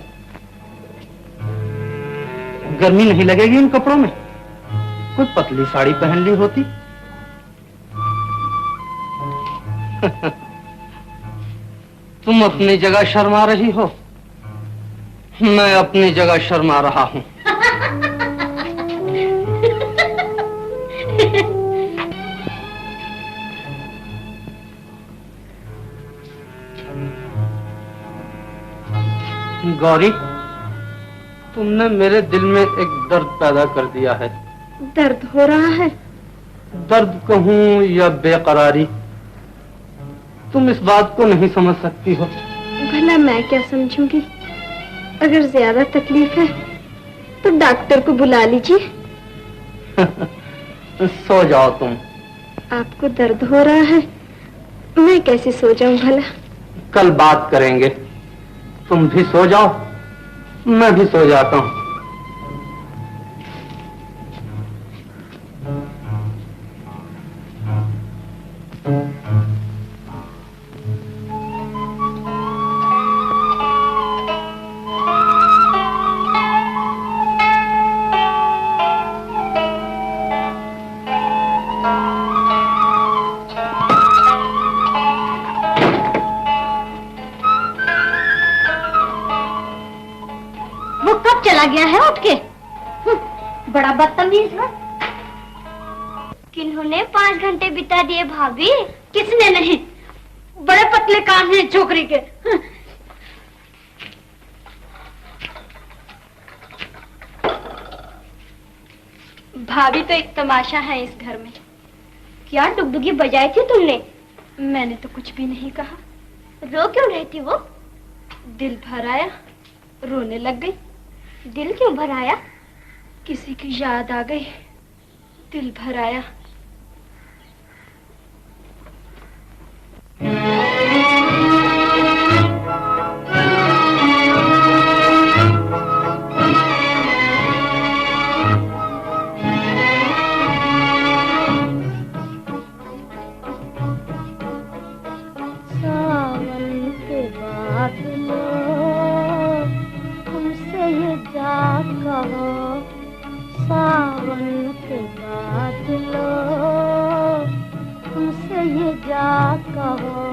गर्मी नहीं लगेगी इन कपड़ों में? कोई पतली साड़ी पहन ली होती। तुम अपनी जगह शर्मा रही हो, मैं अपनी जगह शर्मा रहा हूं। गौरी, तुमने मेरे दिल में एक दर्द पैदा कर दिया है। दर्द हो रहा है? दर्द कहूं या बेकरारी, तुम इस बात को नहीं समझ सकती हो। भला मैं क्या समझूंगी? अगर ज्यादा तकलीफ है तो डॉक्टर को बुला लीजिए। सो जाओ तुम। आपको दर्द हो रहा है, मैं कैसे सो जाऊं भला? कल बात करेंगे। तुम भी सो जाओ, मैं भी सो जाता हूं। चला गया है उठ के। बड़ा बदतमीज है। किन्होंने 5 घंटे बिता दिए भाभी? किसने नहीं, बड़े पतले कान हैं छोकरी के। भाभी तो एक तमाशा है इस घर में। क्या डुगडुगी बजाई थी तुमने? मैंने तो कुछ भी नहीं कहा। रो क्यों रही थी वो? दिल भर आया, रोने लग गई। दिल क्यों भर आया? किसी की याद आ गई, दिल भर आया। ये जा कहो।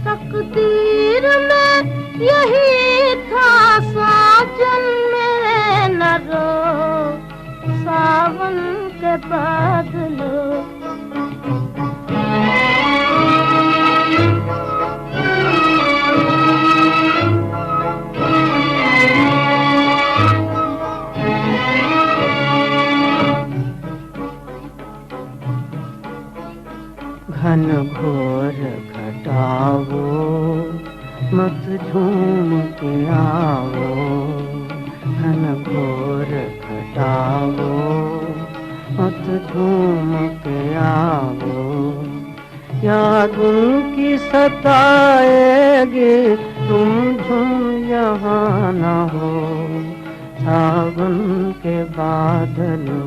तकदीर में यही था साजन मेरे न रो, सावन के बादलों। घन घोर घटाओ मत झूम के आओ, घन घोर घटाओ मत झूम के आओ। याद उनकी सताएगी तुम झूम यहाँ न हो, सावन के बादलों।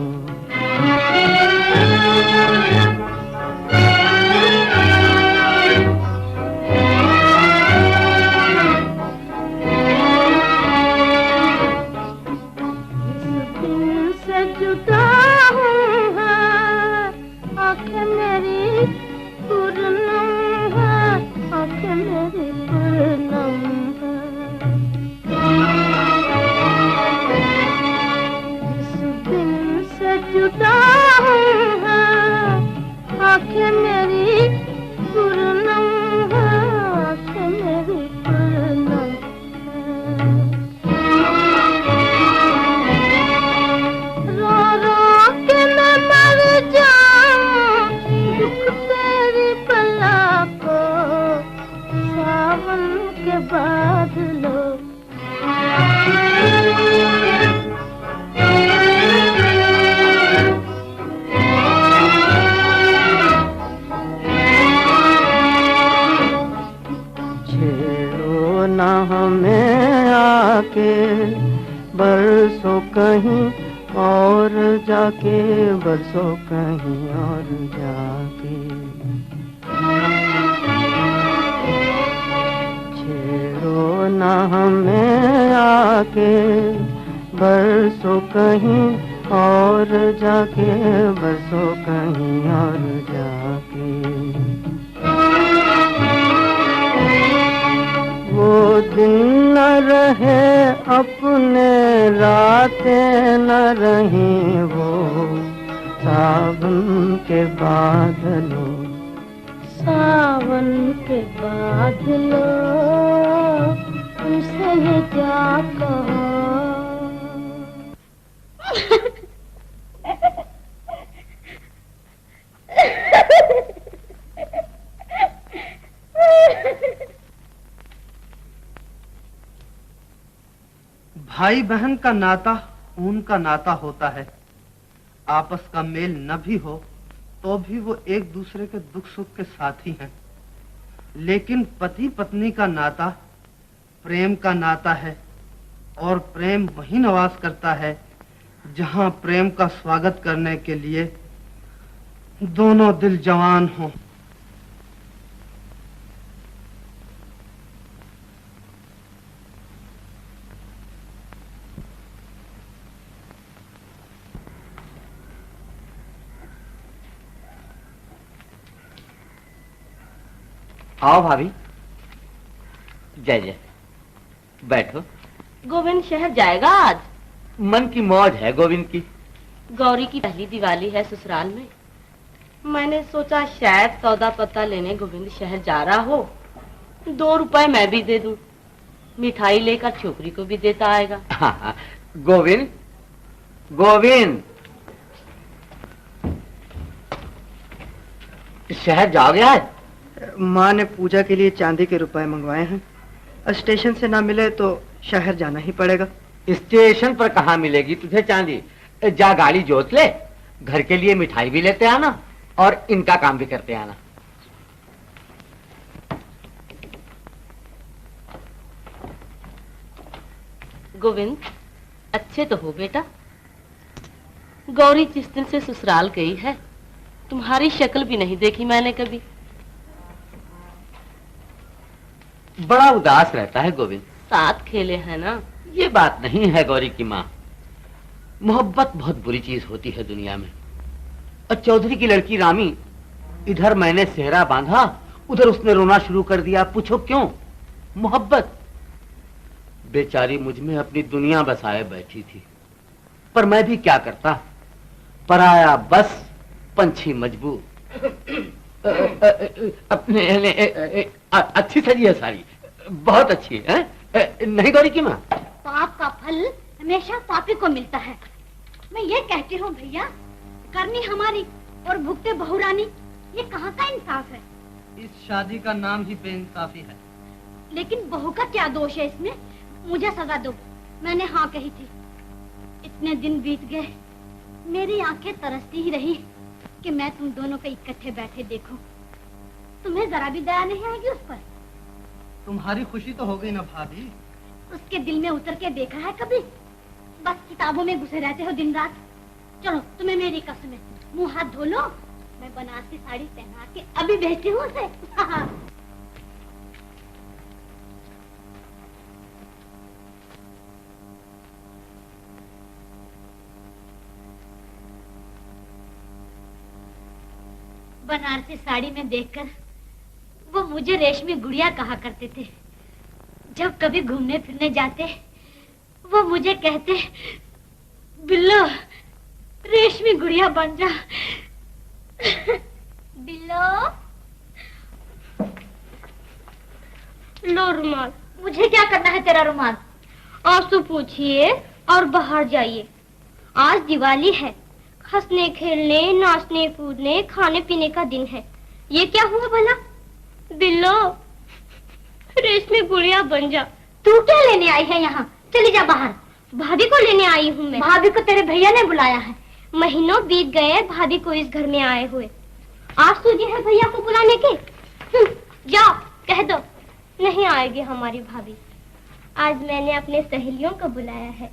बरसों कहीं और जाके, बरसों कहीं और जाके। छेड़ो ना हमें आके, बरसों कहीं और जाके, बरसों कहीं और जाके। वो दिन न रहे अपने, रातें न रहीं वो, सावन के बादलों। सावन के बादलों तुमसे ये क्या कहो। भाई बहन का नाता खून का नाता होता है। आपस का मेल न भी हो तो भी वो एक दूसरे के दुख सुख के साथी हैं। लेकिन पति पत्नी का नाता प्रेम का नाता है, और प्रेम वहीं निवास करता है जहां प्रेम का स्वागत करने के लिए दोनों दिल जवान हों। आओ भाभी। जय जय, बैठो। गोविंद शहर जाएगा आज? मन की मौज है गोविंद की। गौरी की पहली दिवाली है ससुराल में। मैंने सोचा शायद सौदा पत्ता लेने गोविंद शहर जा रहा हो, 2 रुपए मैं भी दे दूं, मिठाई लेकर छोकरी को भी देता आएगा। हाँ, गोविंद गोविंद शहर जाओगे आज? माँ ने पूजा के लिए चांदी के रुपए मंगवाए हैं। स्टेशन से ना मिले तो शहर जाना ही पड़ेगा। स्टेशन पर कहाँ मिलेगी तुझे चांदी? जा गाड़ी जोत ले, घर के लिए मिठाई भी लेते आना और इनका काम भी करते आना। गोविंद अच्छे तो हो बेटा। गौरी जिस दिन से ससुराल गई है तुम्हारी शक्ल भी नहीं देखी मैंने कभी। बड़ा उदास रहता है गोविंद। साथ खेले हैं ना। ये बात नहीं है गौरी की माँ, मोहब्बत बहुत बुरी चीज होती है दुनिया में। और चौधरी की लड़की रामी इधर मैंने सेहरा बांधा, उधर उसने रोना शुरू कर दिया। पूछो क्यों? मोहब्बत। बेचारी मुझ में अपनी दुनिया बसाए बैठी थी, पर मैं भी क्या करता, पराया बस पंछी मजबूर। अपने अच्छी सजी है साड़ी, बहुत अच्छी है, नहीं गौरी की माँ? पाप का फल हमेशा पापी को मिलता है। मैं ये कहती हूँ भैया, करनी हमारी और भुगते बहुरानी, ये कहाँ का इंसाफ है? इस शादी का नाम ही बेइंसाफी है। लेकिन बहू का क्या दोष है इसमें? मुझे सजा दो, मैंने हाँ कही थी। इतने दिन बीत गए, मेरी आंखें तरसती ही रही कि मैं तुम दोनों को इकट्ठे बैठे देखूं। तुम्हें जरा भी दया नहीं आएगी उस पर? तुम्हारी खुशी तो हो गई ना भाभी? उसके दिल में उतर के देखा है कभी? बस किताबों में घुसे रहते हो दिन रात। चलो तुम्हें मेरी कसम है, मुंह हाथ धो लो, मैं बनारसी साड़ी पहना के अभी भेजती हूँ उसे। बनारसी साड़ी में देखकर वो मुझे रेशमी गुड़िया कहा करते थे। जब कभी घूमने फिरने जाते वो मुझे कहते, बिल्लो रेशमी गुड़िया बन जा। बिल्लो, लो रुमाल। मुझे क्या करना है तेरा रुमाल? आंसू पूछिए और बाहर जाइए। आज दिवाली है, हंसने खेलने नाचने कूदने खाने पीने का दिन है। ये क्या हुआ भला? बिल्लो रेशमी गुड़िया बन जा। तू क्या लेने आई है यहाँ? चली जा बाहर। भाभी को लेने आई हूँ मैं। भाभी को तेरे भैया ने बुलाया है। महीनों बीत गए भाभी को इस घर में आए हुए। आज सूझी है भैया को बुलाने की? जाओ कह दो नहीं आएगी हमारी भाभी। आज मैंने अपने सहेलियों को बुलाया है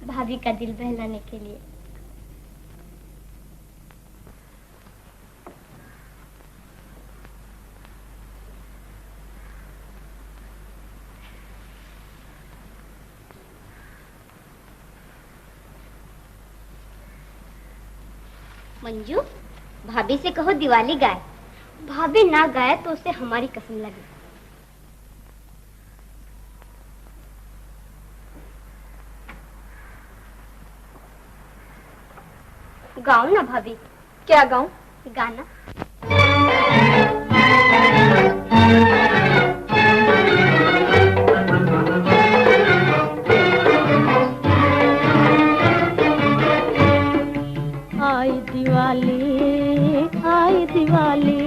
भाभी का दिल बहलाने के लिए। मंजू, भाभी से कहो दिवाली गाए। भाभी ना गाए तो उसे हमारी कसम लगे। गाओ ना भाभी। क्या गाऊं? गाना। आई दिवाली आई दिवाली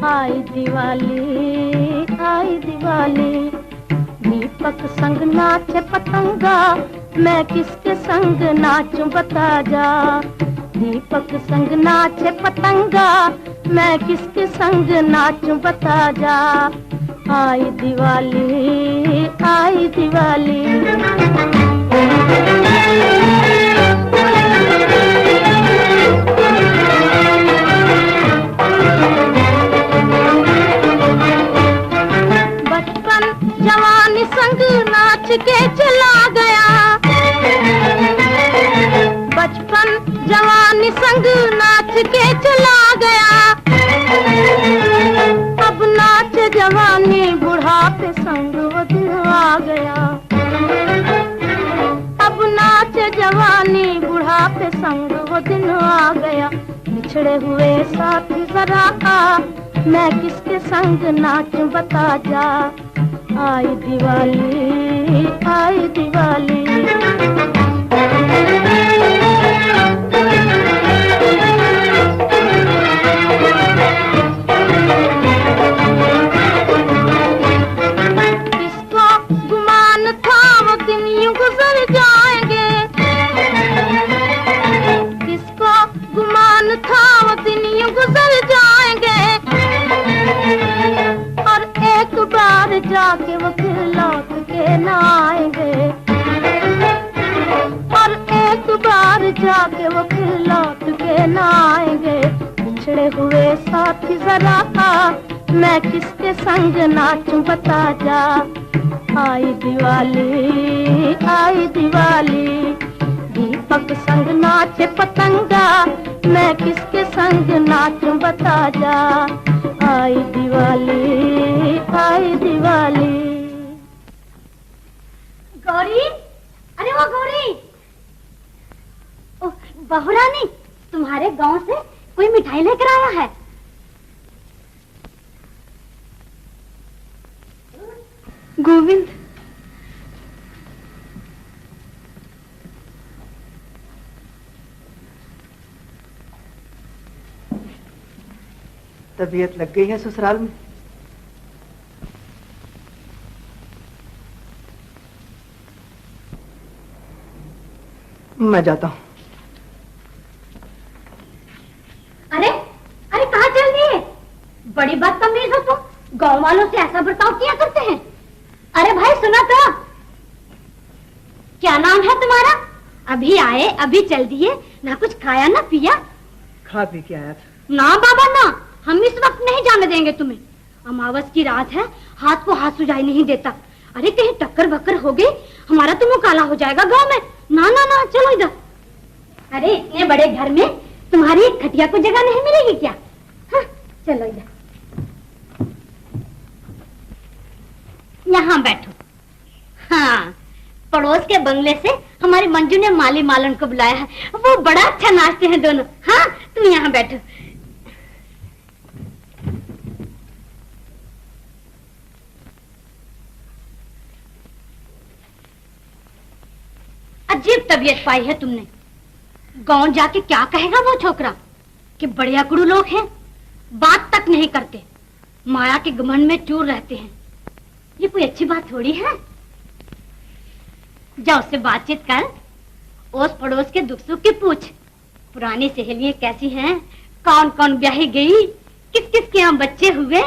आई दिवाली आई दिवाली। दीपक संग नाचे पतंगा, मैं किसके संग नाचूं बता जा। दीपक संग नाचे पतंगा, मैं किसके संग नाचूं बता जा। आई दिवाली आई दिवाली। जवानी संग नाच के चला गया। बचपन जवानी संग नाच के चला गया। अब नाच जवानी बुढ़ापे संग वो दिन आ गया। अब नाच जवानी बुढ़ापे संग वो दिन आ गया। बिछड़े हुए साथी जरा आ, मैं किसके संग नाचूं बता जा। आई दिवाली आई दिवाली। किसको गुमान था वो दिन यूं गुजर जाएंगे। किसको गुमान था वो दिन यूं गुजर जाएंगे। और एक बार जाके वो फिर लौट के न आएंगे। और एक बार जाके वो फिर लौट के न आएंगे। बिछड़े हुए साथी जरा आ, मैं किसके संग नाचूं बता जा। आई दिवाली आई दिवाली। दीपक संग नाचे पतंगा, मैं किसके संग नाचूं बता जा। आई दिवाली आई दिवाली। गौरी, अरे वो गौरी, ओह बहू रानी, तुम्हारे गांव से कोई मिठाई लेकर आया है। गोविंद, तबीयत लग गई है ससुराल में? मैं जाता हूँ। अरे अरे कहाँ चल दिए? बड़ी बदतमीज हो तुम, गांव वालों से ऐसा बर्ताव किया करते हैं। अरे भाई सुना तो, क्या नाम है तुम्हारा? अभी आए अभी चल दिए, ना कुछ खाया ना पिया। खा पी के आया था। ना बाबा ना, हम इस वक्त नहीं जाने देंगे तुम्हें। अमावस की रात है, हाथ को हाथ सुझाई नहीं देता। अरे कहीं टक्कर बक्कर हो गई, हमारा तो मुंह काला हो जाएगा गांव में। ना ना ना, चलो इधर। अरे इतने बड़े घर में तुम्हारी खटिया को जगह नहीं मिलेगी क्या? हाँ, चलो इधर, यहाँ बैठो। हाँ, पड़ोस के बंगले से हमारी मंजू ने माली मालन को बुलाया है, वो बड़ा अच्छा नाचते हैं दोनों। हाँ, तुम यहाँ बैठो। अजीब तबीयत पाई है तुमने। गांव जाके क्या कहेगा वो छोकरा कि बड़े अकड़ू लोग हैं, बात तक नहीं करते, माया के घमंड में चूर रहते हैं। ये कोई अच्छी बात थोड़ी है। जा उससे बातचीत कर, ओस पड़ोस के दुख सुख की पूछ। पुरानी सहेलियां कैसी हैं, कौन कौन ब्याही गई, किस किस के यहाँ बच्चे हुए।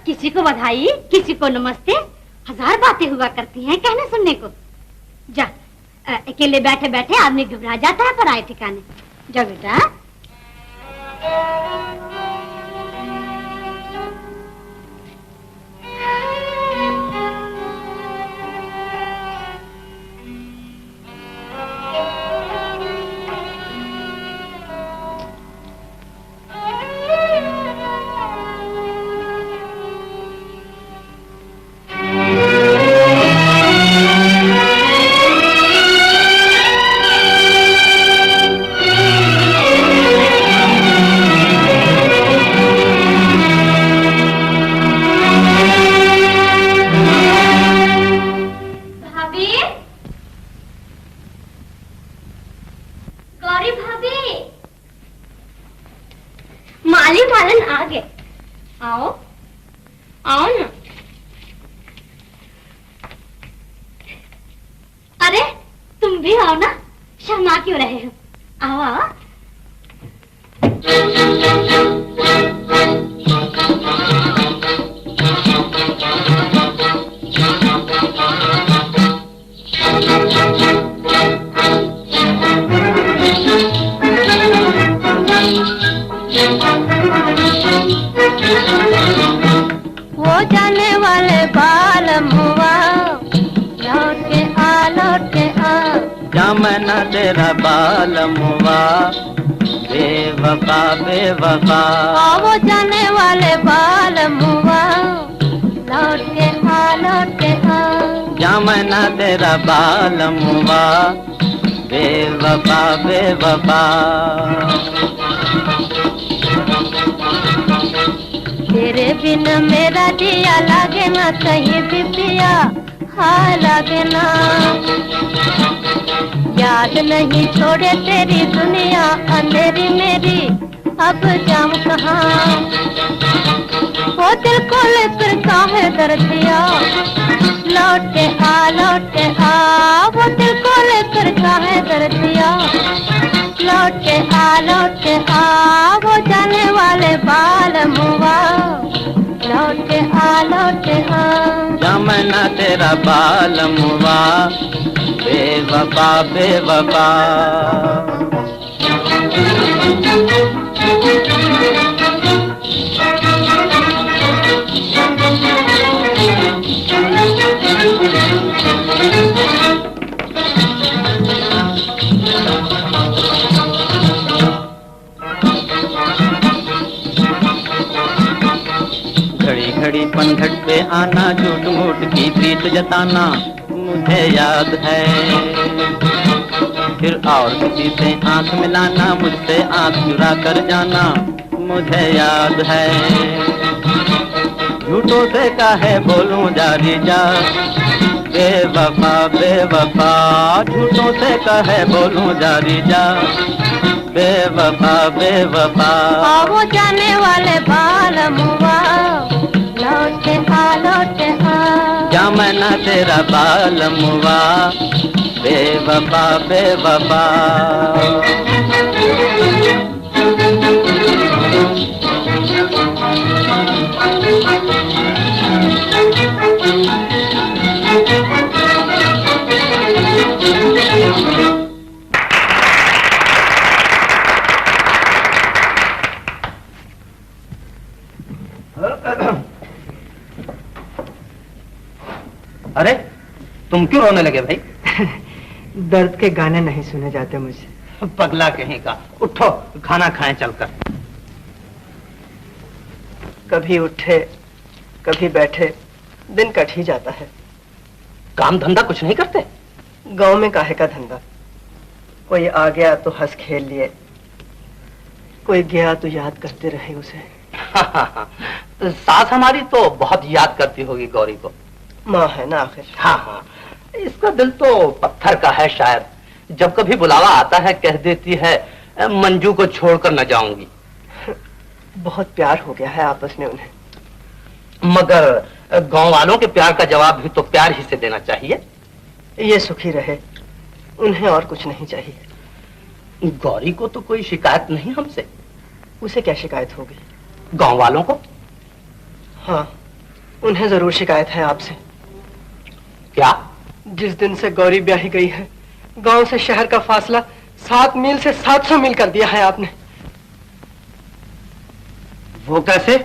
किसी को बधाई, किसी को नमस्ते, हजार बातें हुआ करती हैं कहने सुनने को। जा, अकेले बैठे बैठे आदमी घबरा जाता है पराए ठिकाने। जा बेटा। तेरे बिन मेरा दिया लागे ना कहीं भी पिया, हाँ लागे ना। याद नहीं छोड़े तेरी दुनिया अंधेरी मेरी, अब जाऊं कहाँ। वो दिल को लेकर काहे दर्दिया, लौटे आ वो दिल को लेकर काहे दर्दिया, लौटे आ वो जाने वाले बाल मुआ, लौटे आ जमना तेरा बाल मुआ, बेवफा बेवफा। घड़ी पनघट पे आना, झूठ मूठ की प्रीत जताना मुझे याद है। फिर और किसी से आंख मिलाना, मुझसे आंख चुरा कर जाना मुझे याद है। झूठों से काहे बोलूं जारी जा, बेवफा बेवफा, झूठों से काहे बोलूं जारी जा, बेवफा बेवफा। वो जाने वाले बाल मुआ, लौटे आ जा मैं ना तेरा बाल मुआ, बेवफा बेवफा। अरे तुम क्यों रोने लगे भाई? दर्द के गाने नहीं सुने जाते मुझे। पगला कहीं का, उठो खाना खाएं चलकर। कभी उठे कभी बैठे, दिन कट ही जाता है। काम धंधा कुछ नहीं करते? गांव में काहे का धंधा, कोई आ गया तो हंस खेल लिए, कोई गया तो याद करते रहे उसे। सास हमारी तो बहुत याद करती होगी गौरी को। माँ है ना आखिर। हाँ हाँ, इसका दिल तो पत्थर का है शायद। जब कभी बुलावा आता है कह देती है मंजू को छोड़कर न जाऊंगी। बहुत प्यार हो गया है आपस में उन्हें। मगर गांव वालों के प्यार का जवाब भी तो प्यार ही से देना चाहिए। ये सुखी रहे, उन्हें और कुछ नहीं चाहिए। गौरी को तो कोई शिकायत नहीं हमसे। उसे क्या शिकायत होगी? गांव वालों को? हाँ, उन्हें जरूर शिकायत है आपसे। क्या? जिस दिन से गौरी ब्याही गई है, गांव से शहर का फासला 7 मील से 700 मील कर दिया है आपने। वो कैसे?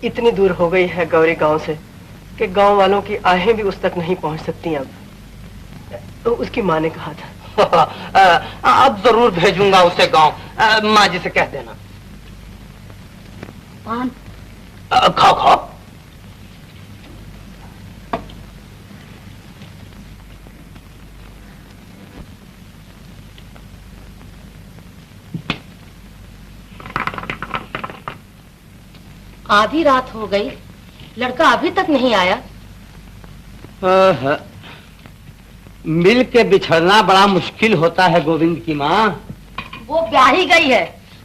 इतनी दूर हो गई है गौरी गांव से कि गांव वालों की आहें भी उस तक नहीं पहुंच सकती अब। तो उसकी माँ ने कहा था। अब जरूर भेजूंगा उसे गांव। माँ जी से कह देना। पान खाओ खाओ। आधी रात हो गई, लड़का अभी तक नहीं आया। मिल के बिछड़ना बड़ा मुश्किल होता है गोविंद की माँ। वो ब्याही गई है,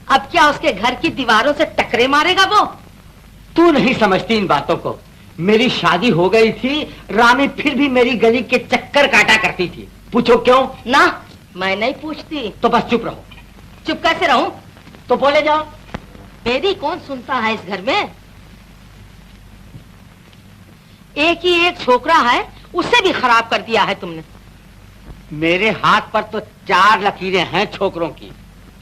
अब क्या उसके घर की दीवारों से टकरे मारेगा वो? तू नहीं समझती इन बातों को। मेरी शादी हो गई थी, रानी फिर भी मेरी गली के चक्कर काटा करती थी। पूछो क्यों? ना, मैं नहीं पूछती। तो बस चुप रहो। चुप कैसे रहूं? तो बोले जाओ। मेरी कौन सुनता है इस घर में? एक ही एक छोकरा है, उसे भी खराब कर दिया है तुमने। मेरे हाथ पर तो 4 लकीरें हैं छोकरों की,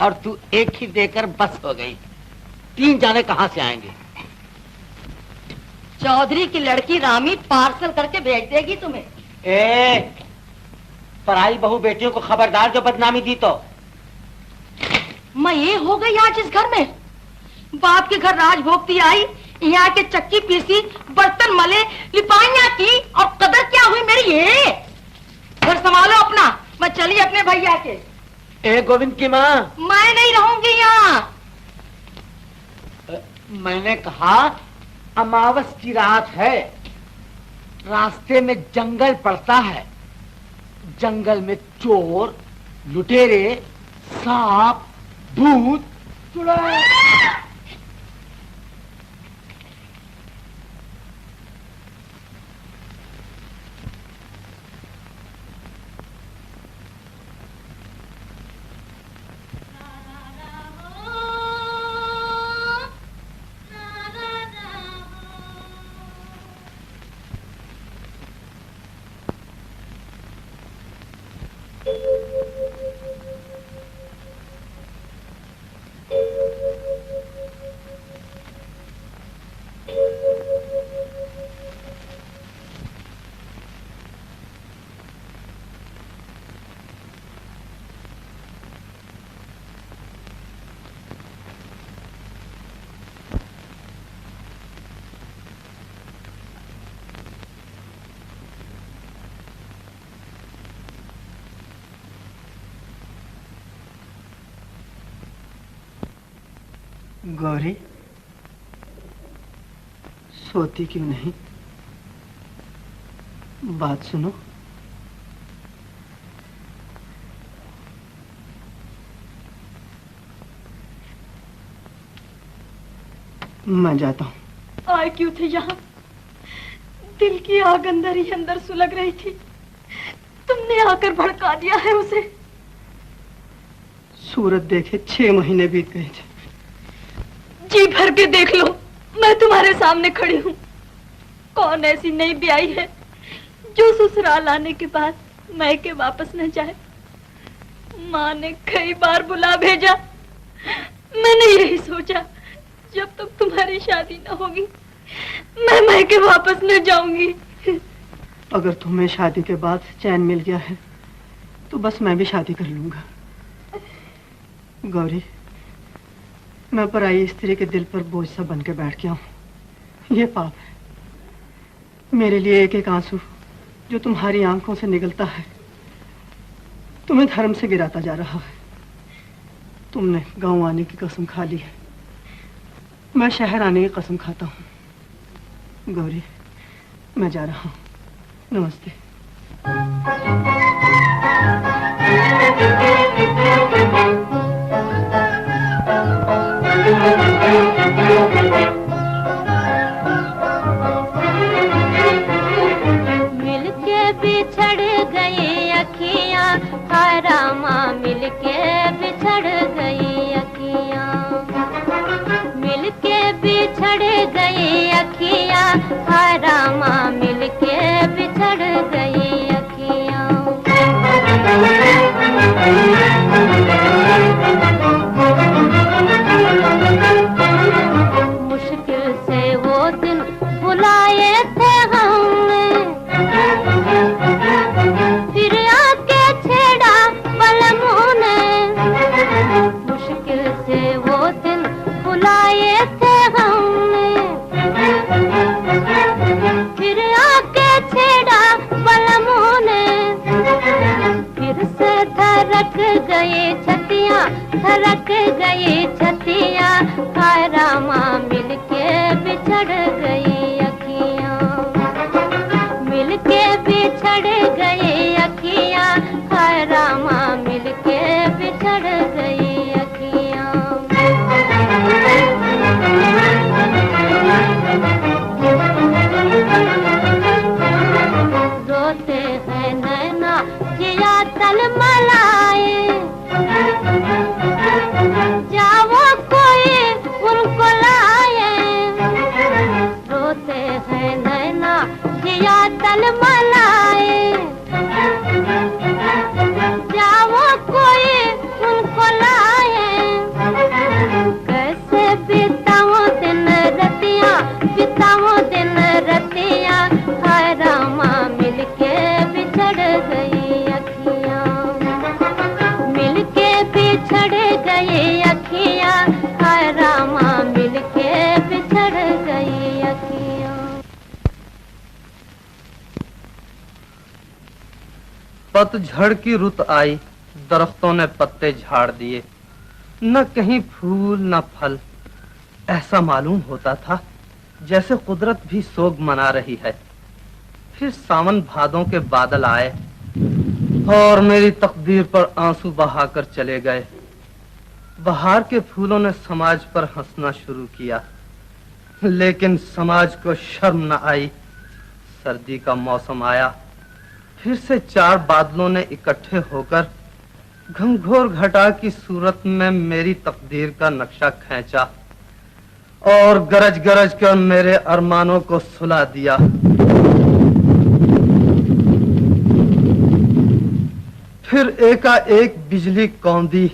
और तू एक ही देकर बस हो गई। 3 जाने कहां से आएंगे? चौधरी की लड़की रामी पार्सल करके भेज देगी तुम्हें। पराई बहू बेटियों को खबरदार जो बदनामी दी तो। मैं ये हो गई आज इस घर में। बाप के घर राज भोगती आई, यहाँ के चक्की पीसी, बर्तन मले, लिपाइयाँ की, और कदर क्या हुई मेरी? ये घर संभालो अपना, मैं चली अपने भैया के। गोविंद की माँ, मैं नहीं रहूंगी यहाँ। मैंने कहा अमावस की रात है, रास्ते में जंगल पड़ता है। जंगल में चोर, लुटेरे, सांप, भूत, चुड़ैल। गौरी, सोती क्यों नहीं? बात सुनो। मैं जाता हूँ। आए क्यों थे यहाँ? दिल की आग अंदर ही अंदर सुलग रही थी, तुमने आकर भड़का दिया है उसे। सूरत देखे 6 महीने बीत गए थे। जी भर के देख लो, मैं तुम्हारे सामने खड़ी हूँ। कौन ऐसी नई ब्याई है जो ससुराल आने के बाद मायके वापस न जाए? माँ ने कई बार बुला भेजा, मैंने यही सोचा जब तक तुम्हारी शादी न होगी मैं मायके वापस न जाऊंगी। अगर तुम्हें शादी के बाद चैन मिल गया है तो बस मैं भी शादी कर लूंगा। गौरी, मैं पराई स्त्री के दिल पर बोझ सा बन के बैठ गया हूँ। ये पाप है। मेरे लिए एक एक आंसू जो तुम्हारी आंखों से निकलता है तुम्हें धर्म से गिराता जा रहा है। तुमने गांव आने की कसम खा ली है, मैं शहर आने की कसम खाता हूँ। गौरी, मैं जा रहा हूँ। नमस्ते। मिलके बिछड़ गई अखियाँ, हाय रामा मिलके बिछड़ गई अखियाँ। मिलके बिछड़ गई अखियाँ, हाय रामा मिलके बिछड़ गई अखियाँ। मुश्किल से वो दिन बुलाए थे हमने, फिर आके छेड़ा पलमों ने। मुश्किल से वो दिन बुलाए थे हमने, फिर आके छेड़ा पलमों ने। फिर से धड़क गए छतियाँ, धड़क गई छतियाँ, हाय रामा मिलके बिछड़ गई अखियाँ। मिलके बिछड़ गई अखियाँ, हाय रामा मिलके बिछड़ गई अखियाँ। रोते हैं नैना जिया तलमलाए, जाओ कोई उनको लाए। रोते हैं नैना जिया तलमलाए, जाओ कोई उनको लाए। कैसे बिताऊं दिन रतियाँ, बिताऊं दिन रतियाँ, हाय रामा मिलके बिछड़ गई अखियाँ। मिलके बिछड़ गई अखियाँ, हाय रामा मिलके बिछड़ गई अखियाँ। पतझड़ की रुत आई, दरख्तों ने पत्ते झाड़ दिए, न कहीं फूल न फल। ऐसा मालूम होता था जैसे कुदरत भी सोग मना रही है। फिर सावन भादों के बादल आए और मेरी तकदीर पर आंसू बहाकर चले गए। बहार के फूलों ने समाज पर हंसना शुरू किया, लेकिन समाज को शर्म न आई। सर्दी का मौसम आया, फिर से 4 बादलों ने इकट्ठे होकर घंघोर घटा की सूरत में मेरी तकदीर का नक्शा खींचा और गरज गरज कर मेरे अरमानों को सुला दिया। फिर एकाएक बिजली कौंधी।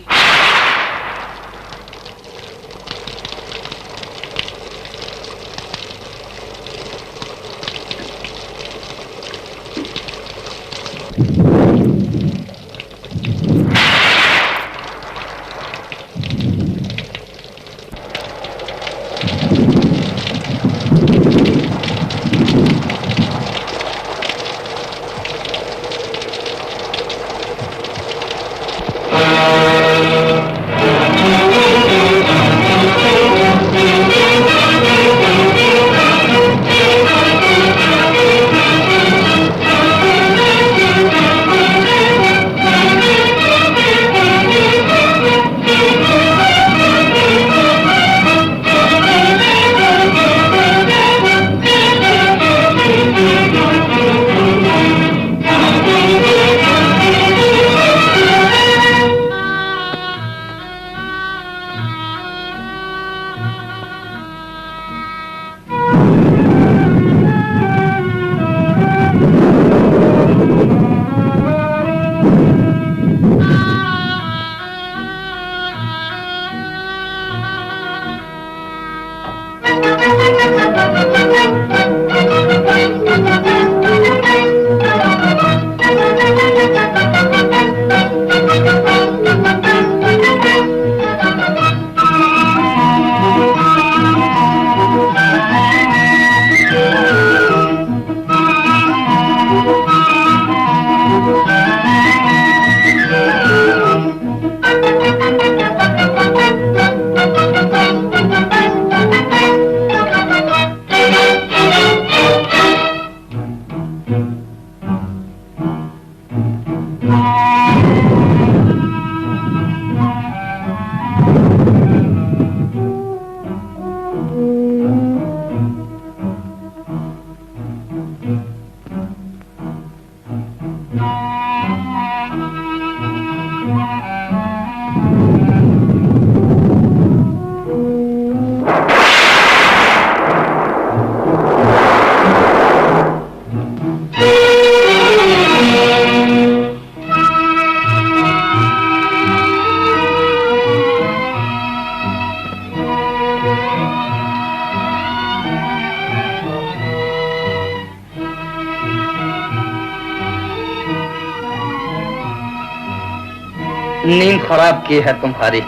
नींद खराब की है तुम्हारी,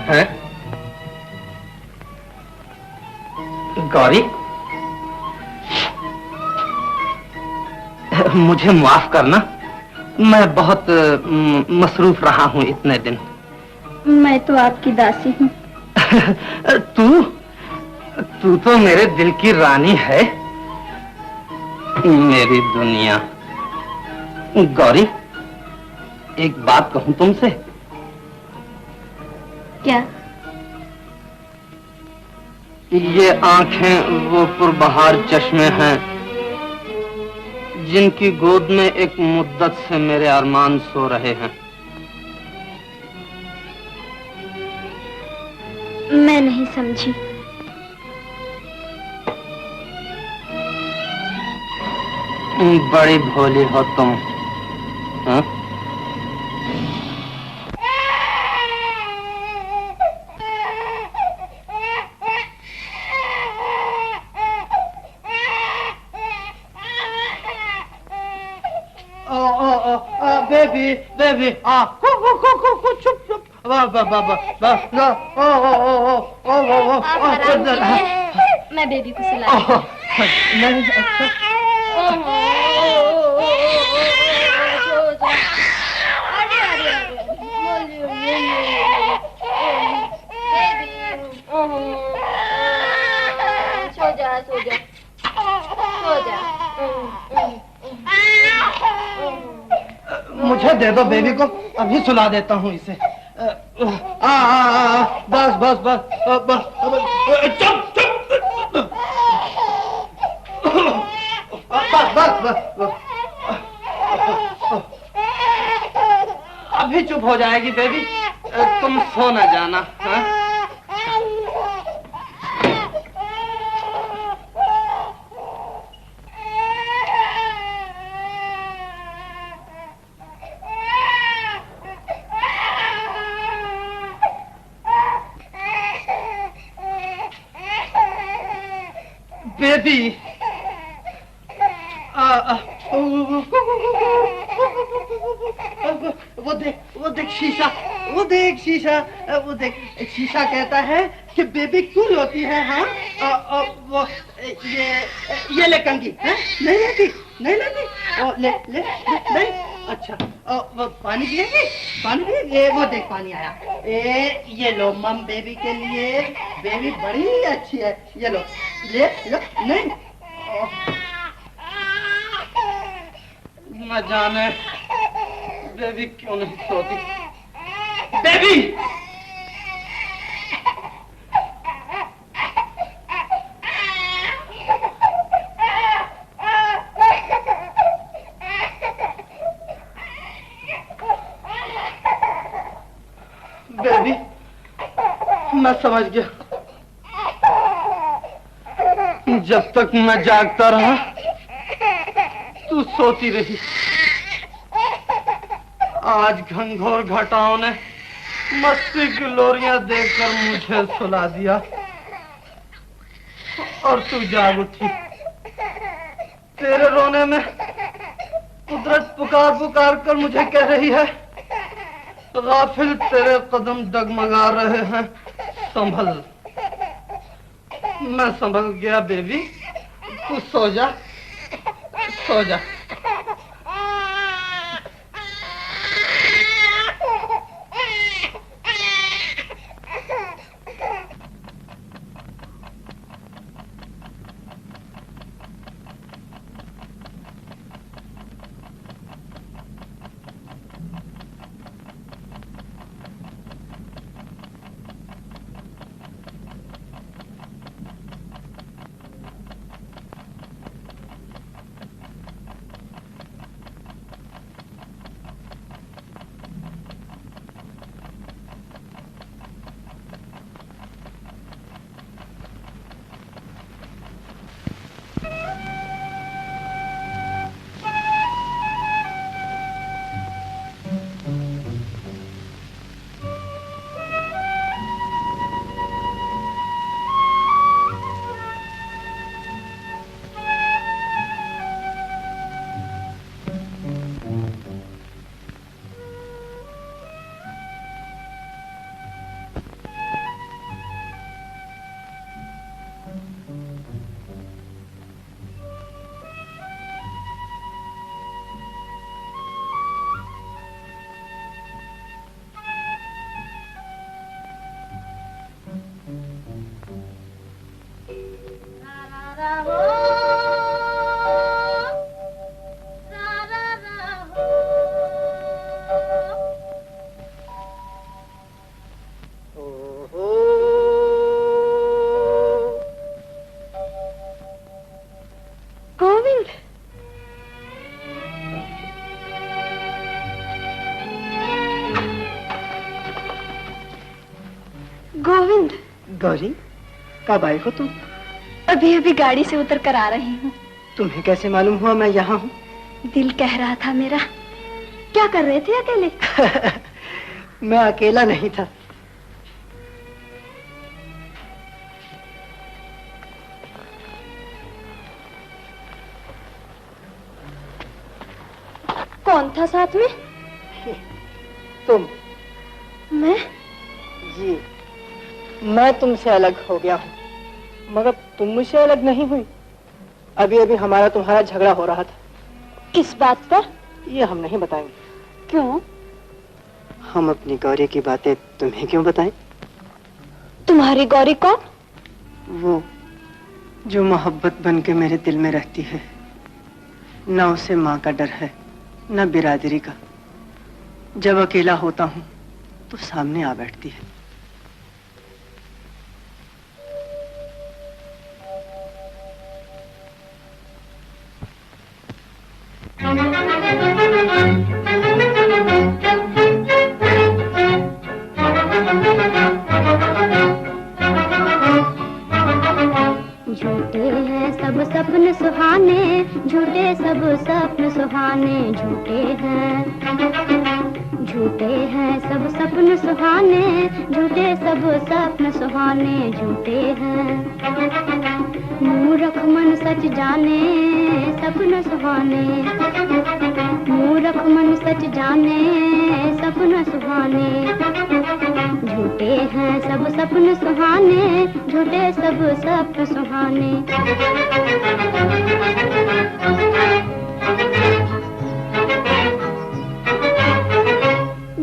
हैं? गौरी, मुझे माफ करना, मैं बहुत मसरूफ रहा हूँ इतने दिन। मैं तो आपकी दासी हूँ। तू तो मेरे दिल की रानी है, मेरी दुनिया। गौरी, एक बात कहूं तुमसे? क्या? ये आंखें वो पुरबहार चश्मे हैं जिनकी गोद में एक मुद्दत से मेरे अरमान सो रहे हैं। मैं नहीं समझी। बड़ी भोली हो तुम, हाँ? बेबी बेबी चुप चुप मैं बेबी को सुला नहीं। सो जा सो जा सो जा। मुझे दे दो बेबी को, अभी सुला देता हूँ इसे। बस बस बस बस चुप चुप बस बस बस अभी चुप हो जाएगी बेबी, तुम सो न जाना, हाँ? बेबी, वो देख शीशा, वो देख शीशा, वो देख शीशा कहता है कि बेबी क्यों रोती है, हाँ? वो ये ले कंघी, हैं? नहीं लेती, नहीं लेती, ले ले नहीं, अच्छा, वो पानी पिएगी, पानी पिएगी, ये वो देख पानी आया, ये लो मम बेबी के लिए, बेबी बड़ी अच्छी है, ये लो, ले लो, नहीं, न जाने बेबी क्यों नहीं सोती। बेबी, बेबी, मैं समझ गया। जब तक मैं जागता रहा तू सोती रही। आज घनघोर घटाओं ने मस्ती की लोरियां देखकर मुझे सुला दिया। और तू जाग उठी। तेरे रोने में कुदरत पुकार पुकार कर मुझे कह रही है, गाफिल तेरे कदम डगमगा रहे हैं, संभल। मैं संभल गया बेबी, तू सो जा, सो जा। गोविंद। गौरी, कब आई हो तुम? अभी अभी गाड़ी से उतर कर आ रही हूँ। तुम्हें कैसे मालूम हुआ मैं यहाँ हूँ? दिल कह रहा था मेरा। क्या कर रहे थे अकेले? मैं अकेला नहीं था। कौन था साथ में? तुम। मैं? जी, मैं तुमसे अलग हो गया हूँ, मगर तुम मुझसे अलग नहीं हुई। अभी अभी हमारा तुम्हारा झगड़ा हो रहा था। किस बात पर? ये हम नहीं बताएंगे। क्यों? हम अपनी गौरी की बातें तुम्हें क्यों बताएं? तुम्हारी गौरी कौन? वो जो मोहब्बत बन के मेरे दिल में रहती है। न उसे माँ का डर है, न बिरादरी का। जब अकेला होता हूँ तो सामने आ बैठती है। झूठे हैं सब सपन सुहाने, झूठे सब सपन सुहाने, झूठे हैं, झूठे हैं सब सपन सुहाने, झूठे सब सपन सुहाने, झूठे हैं। मूर्ख मन सच जाने सपन सुहाने, मूर्ख मन सच जाने सपन सुहाने, झूठे हैं सब सपन सुहाने, झूठे सब सपन सुहाने।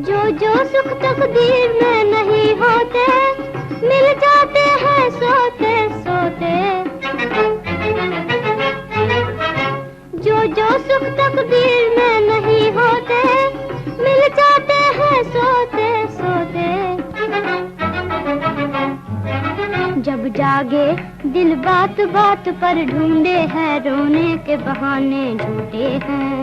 जो जो सुख तकदीर में नहीं होते, मिल जाते हैं सोते सोते। जो जो सुख तकदीर में नहीं होते, मिल जाते हैं सोते सोते। जब जागे दिल बात बात पर ढूंढे हैं रोने के बहाने, झूठे हैं।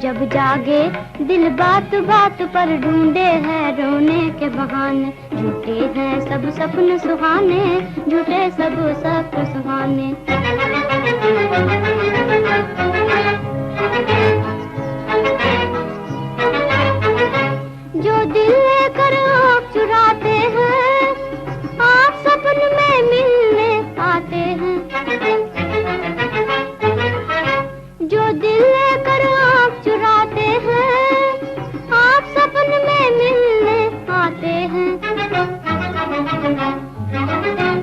जब जागे दिल बात बात पर ढूंढे हैं रोने के बहाने, झूठे हैं सब सपन सुहाने, झूठे सब सपन सुहाने। जो दिल लेकर आँख चुराते हैं, आप सपन में मिलने आते मिलने कर आप चुराते हैं, आप सपन में मिलने आते हैं।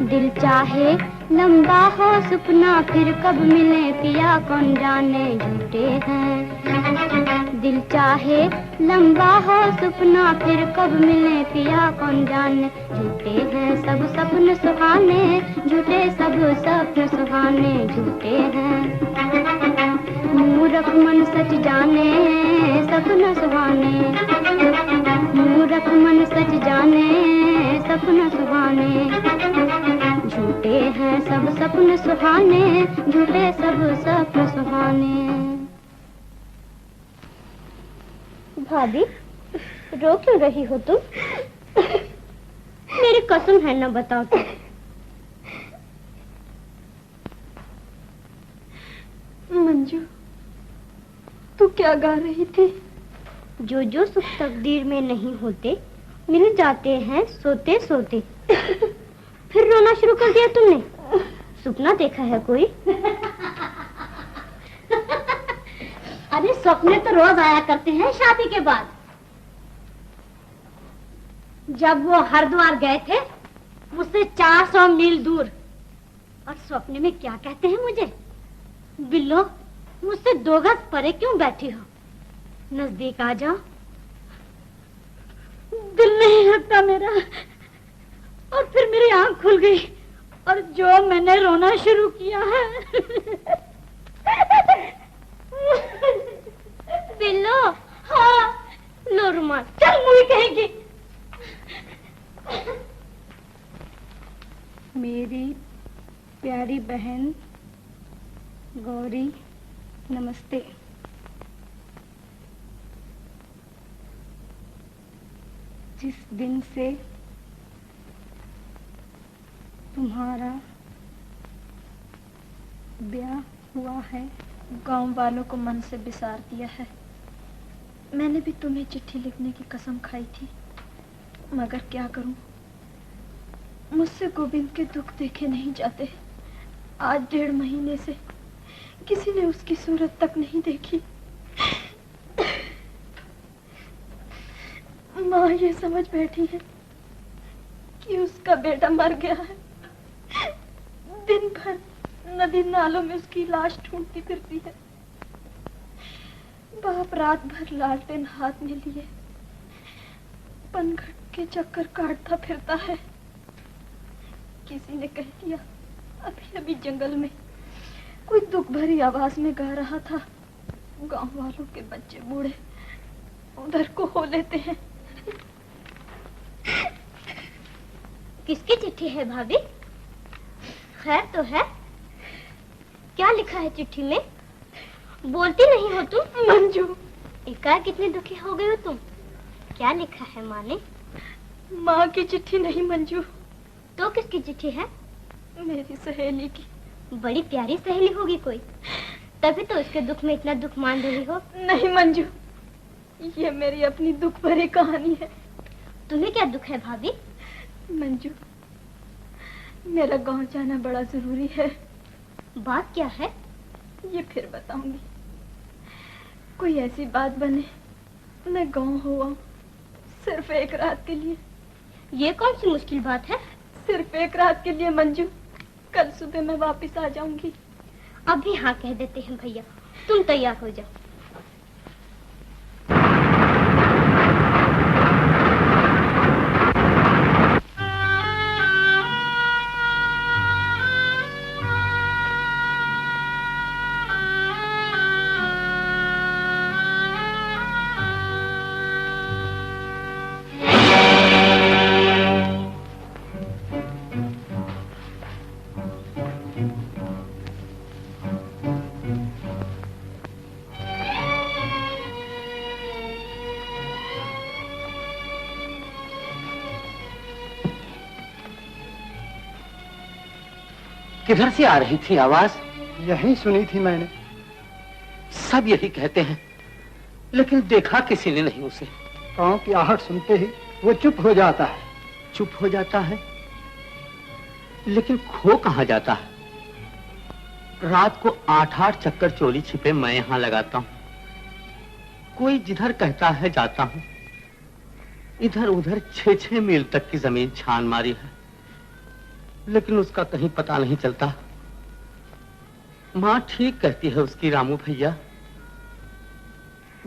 दिल चाहे लंबा हो सपना, फिर कब मिले पिया कौन जाने झूठे हैं। दिल चाहे लंबा हो सपना, फिर कब मिले पिया कौन जाने झूठे हैं। सब सपने सुहाने झूठे, सब सपने सुहाने झूठे हैं। मूर्ख मन सच जाने सपना सुहाने, मूर्ख मन सच जाने सपना सुहाने झूठे हैं। सब सपने सुहाने झूठे, सब सपने सुहाने। भाभी रो क्यों रही हो तुम? मेरी कसम है, ना बताओ तुम। मंजू, तू क्या गा रही थी? जो जो सुख तकदीर में नहीं होते, मिल जाते हैं सोते सोते। फिर रोना शुरू कर दिया तुमने? सपना देखा है कोई? अरे सपने तो रोज आया करते हैं शादी के बाद। जब वो हरिद्वार गए थे मुझसे 400 मील दूर, और सपने में क्या कहते हैं मुझे, बिल्लो मुझसे 2 गज परे क्यों बैठी हो, नजदीक आ जाओ। दिल नहीं लगता मेरा, और फिर मेरी आंख खुल गई और जो मैंने रोना शुरू किया है। बिल्लो, हाँ लो रुमाल, चल मुझे कहेगी। मेरी प्यारी बहन गौरी, नमस्ते। जिस दिन से तुम्हारा ब्याह हुआ है, गांव वालों को मन से बिसार दिया है। मैंने भी तुम्हें चिट्ठी लिखने की कसम खाई थी, मगर क्या करूं, मुझसे गोविंद के दुख देखे नहीं जाते। आज 1.5 महीने से किसी ने उसकी सूरत तक नहीं देखी। माँ ये समझ बैठी है कि उसका बेटा मर गया है। दिन भर नदी नालों में उसकी लाश ढूंढती फिरती है। बाप रात भर लालटेन हाथ में लिए पनघट के चक्कर काटता फिरता है। किसी ने कह दिया अभी अभी जंगल में कोई दुख भरी आवाज में गा रहा था। गांव वालों के बच्चे बूढ़े उधर को हो लेते हैं। किसकी चिट्ठी है भाभी? खैर तो है? क्या लिखा है चिट्ठी में? बोलती नहीं हो तुम। मंजू, एकाएक कितनी दुखी हो गई हो तुम? क्या लिखा है माँ ने? माँ की चिट्ठी नहीं मंजू। तो किसकी चिट्ठी है? मेरी सहेली की। बड़ी प्यारी सहेली होगी कोई, तभी तो उसके दुख में इतना दुख मान रही हो। नहीं मंजू, ये मेरी अपनी दुख भरी कहानी है। तुम्हें क्या दुख है भाभी? मंजू, मेरा गांव जाना बड़ा जरूरी है। बात क्या है? ये फिर बताऊंगी। कोई ऐसी बात बने मैं गांव हुआ सिर्फ 1 रात के लिए। ये कौन सी मुश्किल बात है? सिर्फ 1 रात के लिए मंजू। कल सुबह मैं वापस आ जाऊंगी। अभी हाँ कह देते हैं भैया, तुम तैयार हो जाओ। किधर से आ रही थी आवाज? यही सुनी थी मैंने। सब यही कहते हैं, लेकिन देखा किसी ने नहीं उसे। पाँव की आहट सुनते ही वो चुप हो जाता है। चुप हो जाता है, लेकिन खो कहाँ जाता है? रात को 8-8 चक्कर चोरी छिपे मैं यहाँ लगाता हूँ। कोई जिधर कहता है जाता हूँ। इधर उधर 6-6 मील तक की जमीन छान मारी है, लेकिन उसका कहीं पता नहीं चलता। माँ ठीक कहती है उसकी, रामू भैया,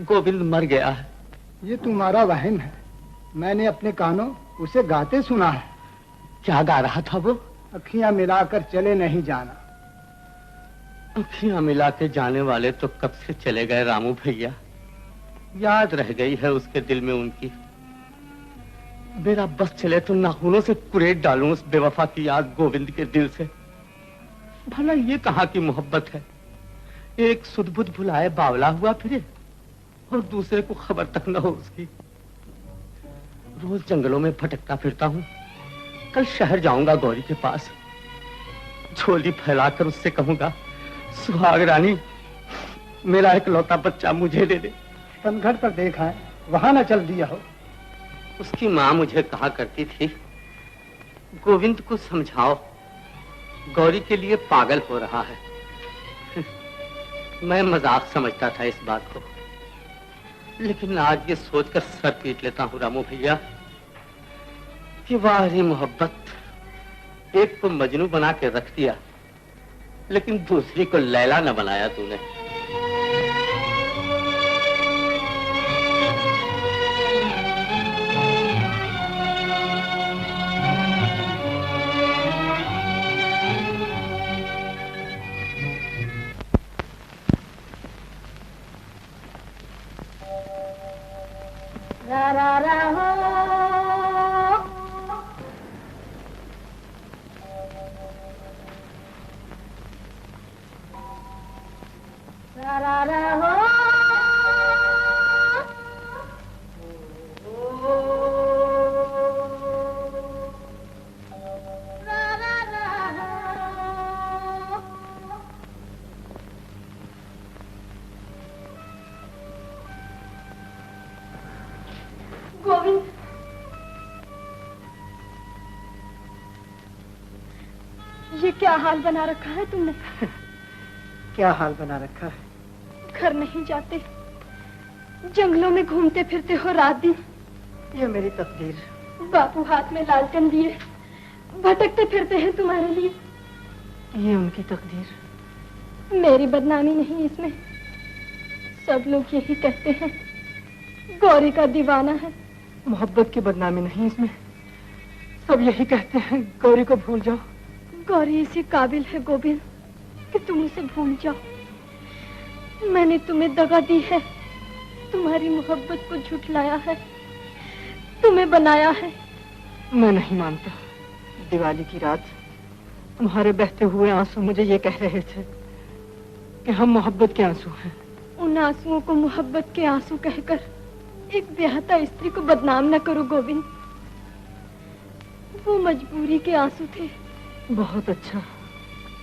गोविंद मर गया है। ये तुम्हारा वहम है। मैंने अपने कानों उसे गाते सुना है। क्या गा रहा था वो? अखियां मिलाकर चले नहीं जाना। अखियां मिला के जाने वाले तो कब से चले गए रामू भैया। याद रह गई है उसके दिल में उनकी। मेरा बस चले तो नाखूनों से कुरेद डालूं उस बेवफा की याद गोविंद के दिल से। भला ये कहाँ की मोहब्बत है? एक सुध-बुध भुलाए बावला हुआ फिरे और दूसरे को खबर तक न हो उसकी। रोज जंगलों में भटकता फिरता हूँ। कल शहर जाऊंगा गौरी के पास, झोली फैलाकर उससे कहूंगा, सुहाग रानी, मेरा इकलौता बच्चा मुझे दे दे। तमघट पर देखा है, वहां न चल दिया हो। उसकी माँ मुझे कहा करती थी, गोविंद को समझाओ, गौरी के लिए पागल हो रहा है। मैं मजाक समझता था इस बात को, लेकिन आज ये सोचकर सर पीट लेता हूँ रामू भैया कि वाह रे मोहब्बत, एक को मजनू बना के रख दिया, लेकिन दूसरी को लैला न बनाया तूने। रा रा रा हो, रा रा रा हो, रा रा रा हो। गोविंद, ये क्या हाल बना रखा है तुमने? क्या हाल बना रखा है? घर नहीं जाते, जंगलों में घूमते फिरते हो रात दिन। ये मेरी तकदीर। बापू हाथ में लालटेन लिए भटकते फिरते हैं तुम्हारे लिए। ये उनकी तकदीर। मेरी बदनामी नहीं इसमें। सब लोग यही कहते हैं, गौरी का दीवाना है। मोहब्बत की बदनामी नहीं इसमें। सब यही कहते हैं, गौरी को भूल जाओ। गौरी इसी काबिल है गोविंद कि तुम उसे भूल जाओ। मैंने तुम्हें दगा दी है, तुम्हारी मोहब्बत को झुठलाया है, तुम्हें बनाया है। मैं नहीं मानता। दिवाली की रात तुम्हारे बहते हुए आंसू मुझे ये कह रहे थे कि हम मोहब्बत के आंसू हैं। उन आंसुओं को मोहब्बत के आंसू कहकर एक ब्याहता स्त्री को बदनाम न करो गोविंद। वो मजबूरी के आंसू थे। बहुत अच्छा,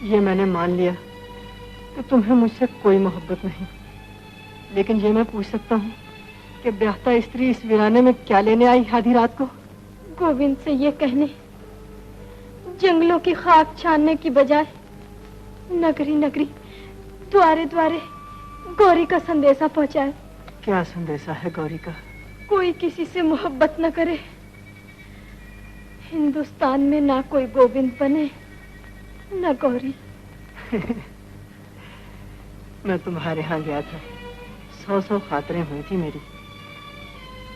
ये मैंने मान लिया कि तुम्हें मुझसे कोई मोहब्बत नहीं। लेकिन ये मैं पूछ सकता हूँ कि ब्याहता स्त्री इस वीराने में क्या लेने आई आधी रात को? गोविंद से ये कहने, जंगलों की खाक छानने की बजाय नगरी नगरी द्वारे द्वारे गौरी का संदेशा पहुंचाए। क्या संदेशा है गौरी का? कोई किसी से मोहब्बत न करे। हिंदुस्तान में ना कोई गोविंद बने, न गौरी। मैं तुम्हारे यहाँ गया था, 100 खातरें हुई थी मेरी।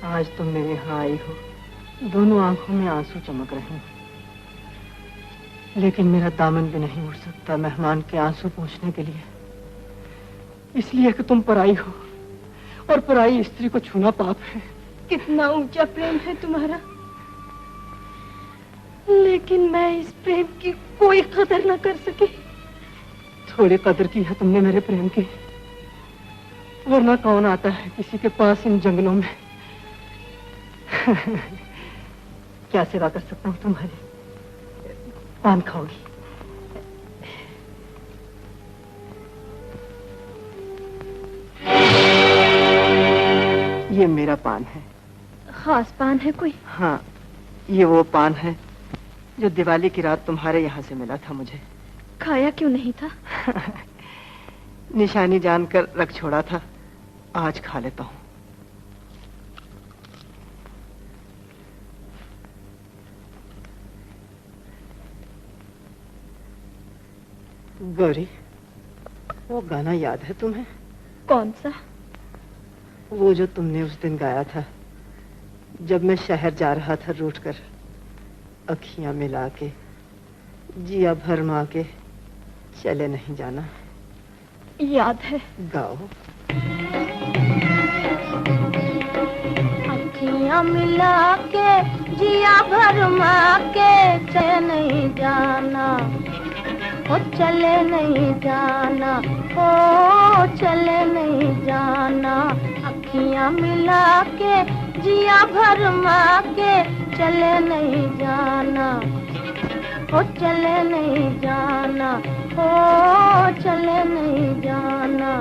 आज तुम मेरे यहाँ आई हो, दोनों आंखों में आंसू चमक रहे हैं। लेकिन मेरा दामन भी नहीं उठ सकता मेहमान के आंसू पोंछने के लिए, इसलिए कि तुम पराई हो और पराई स्त्री को छूना पाप है। कितना ऊंचा प्रेम है तुम्हारा, लेकिन मैं इस प्रेम की कोई कदर न कर सकी। थोड़ी कदर की है तुमने मेरे प्रेम की, वरना कौन आता है किसी के पास इन जंगलों में। क्या सेवा कर सकता हूँ तुम्हारी? पान खाओगी? ये मेरा पान है। खास पान है कोई? हाँ, ये वो पान है जो दिवाली की रात तुम्हारे यहाँ से मिला था मुझे। खाया क्यों नहीं था? निशानी जानकर रख छोड़ा था, आज खा लेता हूँ। गौरी, वो गाना याद है तुम्हें? कौन सा? वो जो तुमने उस दिन गाया था, जब मैं शहर जा रहा था रूठ कर, अखियां मिला के जिया भरमा के चले नहीं जाना। याद है। गाओ। अखियां मिला के जिया भरमा के चले नहीं जाना, ओ चले नहीं जाना, ओ चले नहीं जाना। अखियां मिला के जिया भरमा के चले नहीं जाना, ओ चले नहीं जाना, ओ चले नहीं जाना।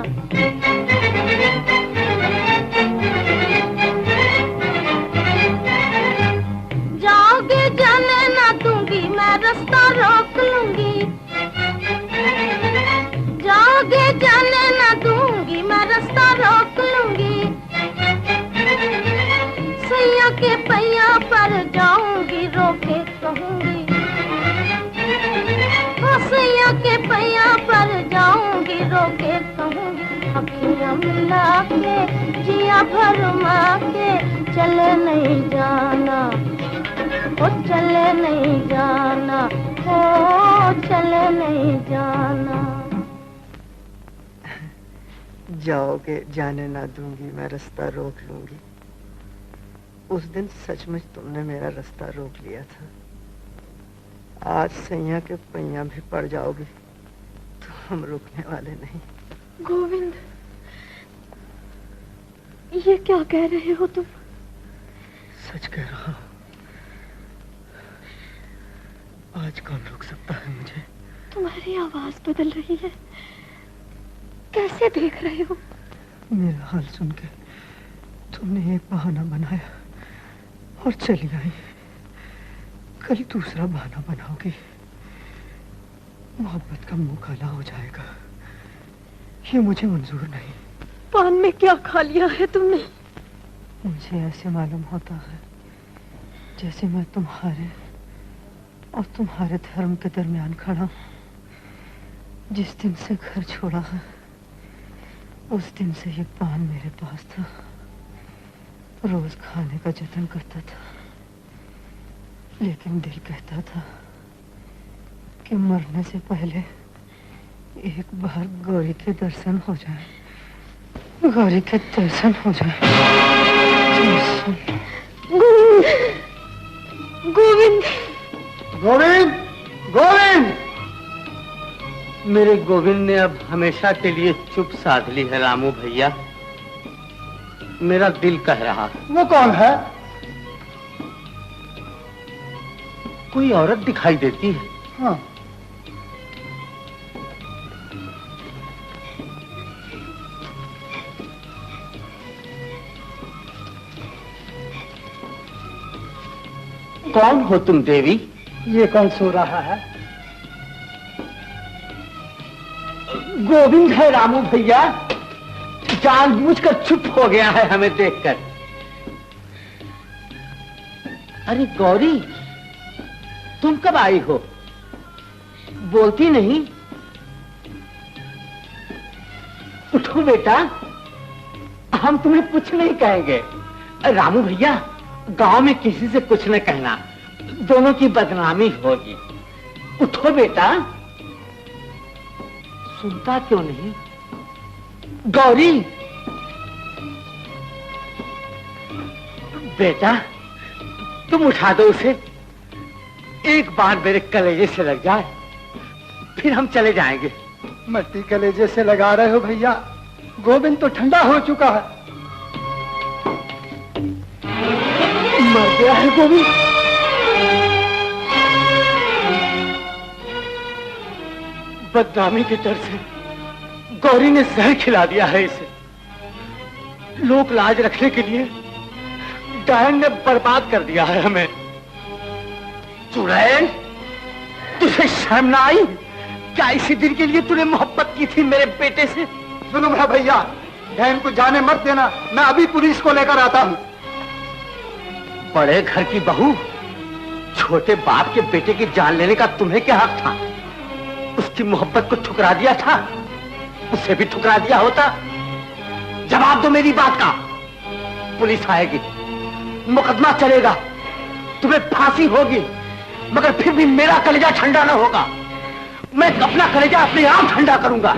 जाओगे जाने ना दूंगी, मैं रास्ता रोक लूंगी। जाओगे जाने ना दूंगी, मैं रास्ता रोक लूंगी। सैया के पैया पर जाऊंगी, रोके कहूंगी। सैया के पैया पर जाऊंगी, रोके कहूंगी। अखियां मिला के जिया भरमा के चले नहीं जाना, ओ चले नहीं जाना, ओ चले नहीं जाना। जाओगे जाने ना दूंगी, मैं रास्ता रोक लूंगी। उस दिन सचमुच तुमने मेरा रास्ता रोक लिया था। आज सैया के पैया भी पड़ जाओगे तो हम रुकने वाले नहीं। गोविंद, ये क्या कह रहे हो तुम? सच कह रहा हूं। आज कौन रोक सकता है मुझे? तुम्हारी आवाज बदल रही है। कैसे देख रहे हो? मेरा हाल सुन के तुमने एक बहाना बनाया और चली आई। कल दूसरा बहाना बनाओगी, मोहब्बत का मुंह काला हो जाएगा। ये मुझे मंजूर नहीं। पान में क्या खा लिया है तुमने? मुझे ऐसे मालूम होता है जैसे मैं तुम्हारे और तुम्हारे धर्म के दरमियान खड़ा हूं। जिस दिन से घर छोड़ा है, उस दिन से ये पान मेरे पास था। रोज खाने का जतन करता था, लेकिन दिल कहता था कि मरने से पहले एक बार गौरी के दर्शन हो जाए, गौरी के दर्शन हो जाए। गोविंद, गोविंद, गोविंद! मेरे गोविंद ने अब हमेशा के लिए चुप साध ली है रामू भैया। मेरा दिल कह रहा है। वो कौन है? कोई औरत दिखाई देती है। हाँ। कौन हो तुम देवी? ये कौन सो रहा है? गोविंद है रामू भैया। जानबूझकर चुप हो गया है हमें देखकर। अरे गौरी, तुम कब आई हो? बोलती नहीं। उठो बेटा, हम तुम्हें कुछ नहीं कहेंगे। रामू भैया, गांव में किसी से कुछ न कहना, दोनों की बदनामी होगी। उठो बेटा। सुनता क्यों नहीं? गौरी, बेटा तुम उठा दो उसे। एक बार मेरे कलेजे से लग जाए, फिर हम चले जाएंगे। मट्टी कलेजे से लगा रहे हो भैया? गोविंद तो ठंडा हो चुका है। मर गया है गोविंद। बदनामी के डर से गौरी ने जहर खिला दिया है इसे। लोक लाज रखने के लिए डायन ने बर्बाद कर दिया है हमें। चुड़ैल, तुझे शर्म ना आई? क्या इसी दिन के लिए तूने मोहब्बत की थी मेरे बेटे से? सुनो मेरा भैया, बहन को जाने मत देना, मैं अभी पुलिस को लेकर आता हूँ। बड़े घर की बहू, छोटे बाप के बेटे की जान लेने का तुम्हें क्या हक था? उसकी मोहब्बत को ठुकरा दिया था, उसे भी ठुकरा दिया होता। जवाब दो मेरी बात का। पुलिस आएगी, मुकदमा चलेगा, तुम्हें फांसी होगी, मगर फिर भी मेरा कलेजा ठंडा न होगा। मैं अपना कलेजा अपने आप ठंडा करूंगा।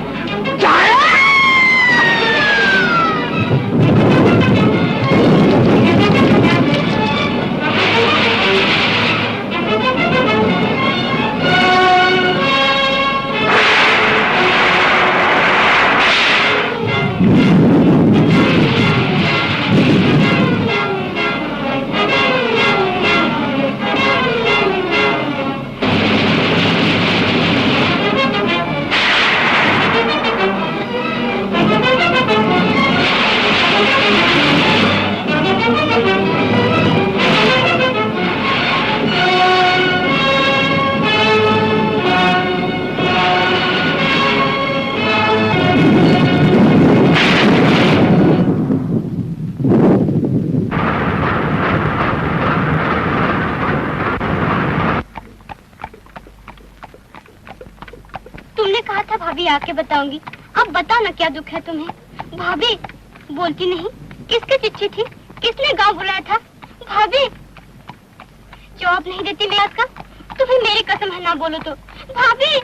आके बताऊंगी। अब बता ना, क्या दुख है तुम्हें? भाभी बोलती नहीं, किसकी चिट्ठी थी, किसने गांव बुलाया था? भाभी जवाब नहीं देती मैं आज का, तुम्हें मेरी कसम है ना बोलो तो। भाभी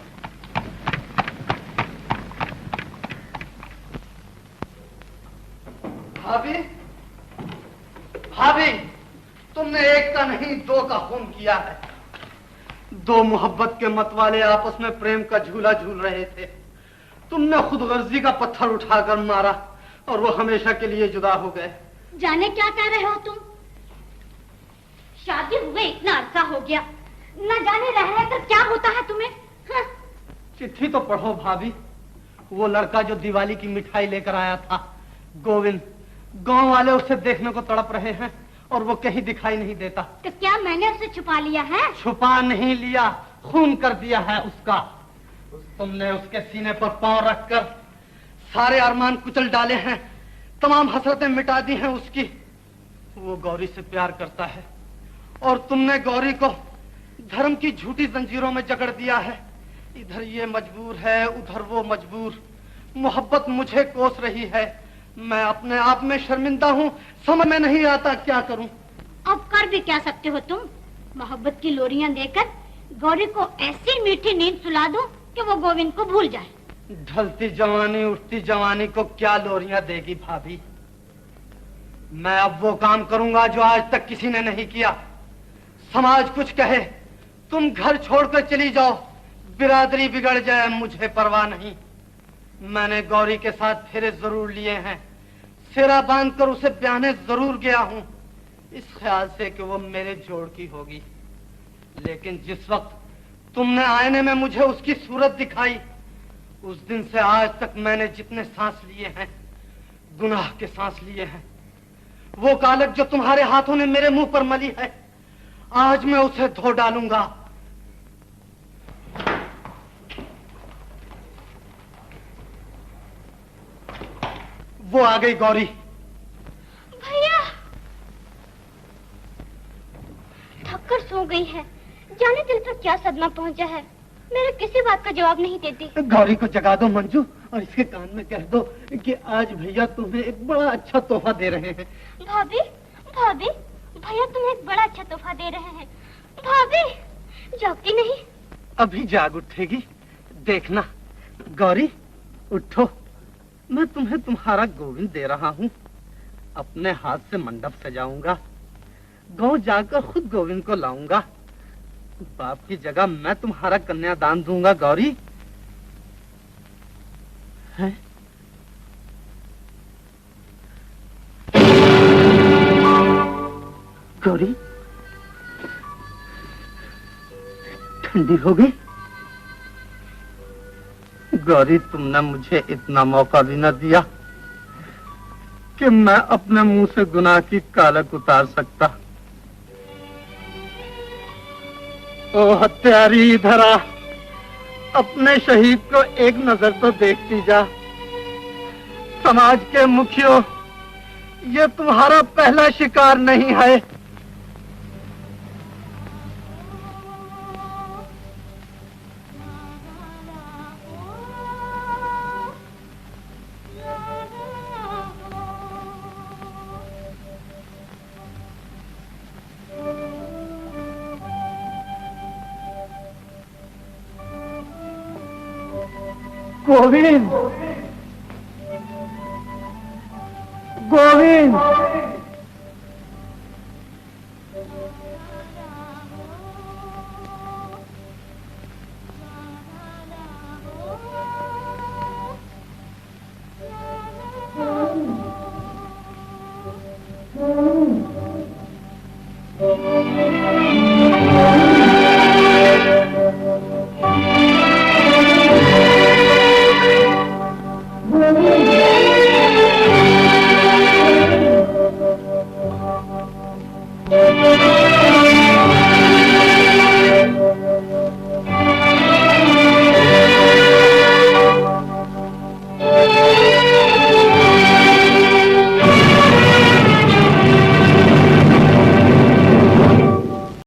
भाभी भाभी, तुमने एक का नहीं दो का खून किया है। दो मोहब्बत के मतवाले आपस में प्रेम का झूला झूल रहे थे। तुमने खुदगर्जी का पत्थर उठाकर मारा और वो हमेशा के लिए जुदा हो गए। जाने क्या कह रहे हो तुम? शादी हुए इतना अरसा हो गया, न जाने रह कर क्या होता है तुम्हें? हाँ। चिट्ठी तो पढ़ो भाभी। वो लड़का जो दिवाली की मिठाई लेकर आया था, गोविंद, गांव वाले उसे देखने को तड़प रहे हैं और वो कहीं दिखाई नहीं देता। तो क्या मैंने उसे छुपा लिया है? छुपा नहीं लिया, खून कर दिया है उसका। तुमने उसके सीने पर पांव रखकर सारे अरमान कुचल डाले हैं, तमाम हसरतें मिटा दी हैं उसकी। वो गौरी से प्यार करता है और तुमने गौरी को धर्म की झूठी जंजीरों में जकड़ दिया है। इधर ये मजबूर है, उधर वो मजबूर। मोहब्बत मुझे कोस रही है, मैं अपने आप में शर्मिंदा हूँ, समझ में नहीं आता क्या करूँ। अब कर भी क्या सकते हो तुम? मोहब्बत की लोरियां देकर गौरी को ऐसी मीठी नींद सुला दो कि वो गोविंद को भूल जाए। ढलती जवानी उठती जवानी को क्या लोरियां देगी भाभी। मैं अब वो काम करूंगा जो आज तक किसी ने नहीं किया। समाज कुछ कहे, तुम घर छोड़कर चली जाओ, बिरादरी बिगड़ जाए, मुझे परवाह नहीं। मैंने गौरी के साथ फेरे जरूर लिए हैं, सेरा बांधकर उसे ब्याहने जरूर गया हूं, इस ख्याल से कि वो मेरे जोड़ की होगी। लेकिन जिस वक्त तुमने आईने में मुझे उसकी सूरत दिखाई, उस दिन से आज तक मैंने जितने सांस लिए हैं, गुनाह के सांस लिए हैं। वो कालक जो तुम्हारे हाथों ने मेरे मुंह पर मली है, आज मैं उसे धो डालूंगा। वो आ गई गौरी। भैया थककर सो गई है, जाने दिल पर क्या सदमा पहुंचा है, मेरे किसी बात का जवाब नहीं देती। गौरी को जगा दो मंजू और इसके कान में कह दो कि आज भैया तुम्हें एक बड़ा अच्छा तोहफा दे रहे हैं। भाभी भाभी, भैया तुम्हें एक बड़ा अच्छा तोहफा दे रहे हैं। भाभी जागती नहीं? अभी जाग उठेगी, देखना। गौरी उठो, मैं तुम्हें तुम्हारा गोविंद दे रहा हूँ। अपने हाथ से मंडप सजाऊंगा, गांव जाकर खुद गोविंद को लाऊंगा। बाप की जगह मैं तुम्हारा कन्यादान दूंगा। गौरी है? गौरी ठंडी हो गई। गौरी तुमने मुझे इतना मौका भी न दिया कि मैं अपने मुंह से गुनाह की कालक उतार सकता। ओ हत्यारी धरा, अपने शहीद को एक नजर तो देखती जा। समाज के मुखियों, ये तुम्हारा पहला शिकार नहीं है। गोविंद, गोविंद।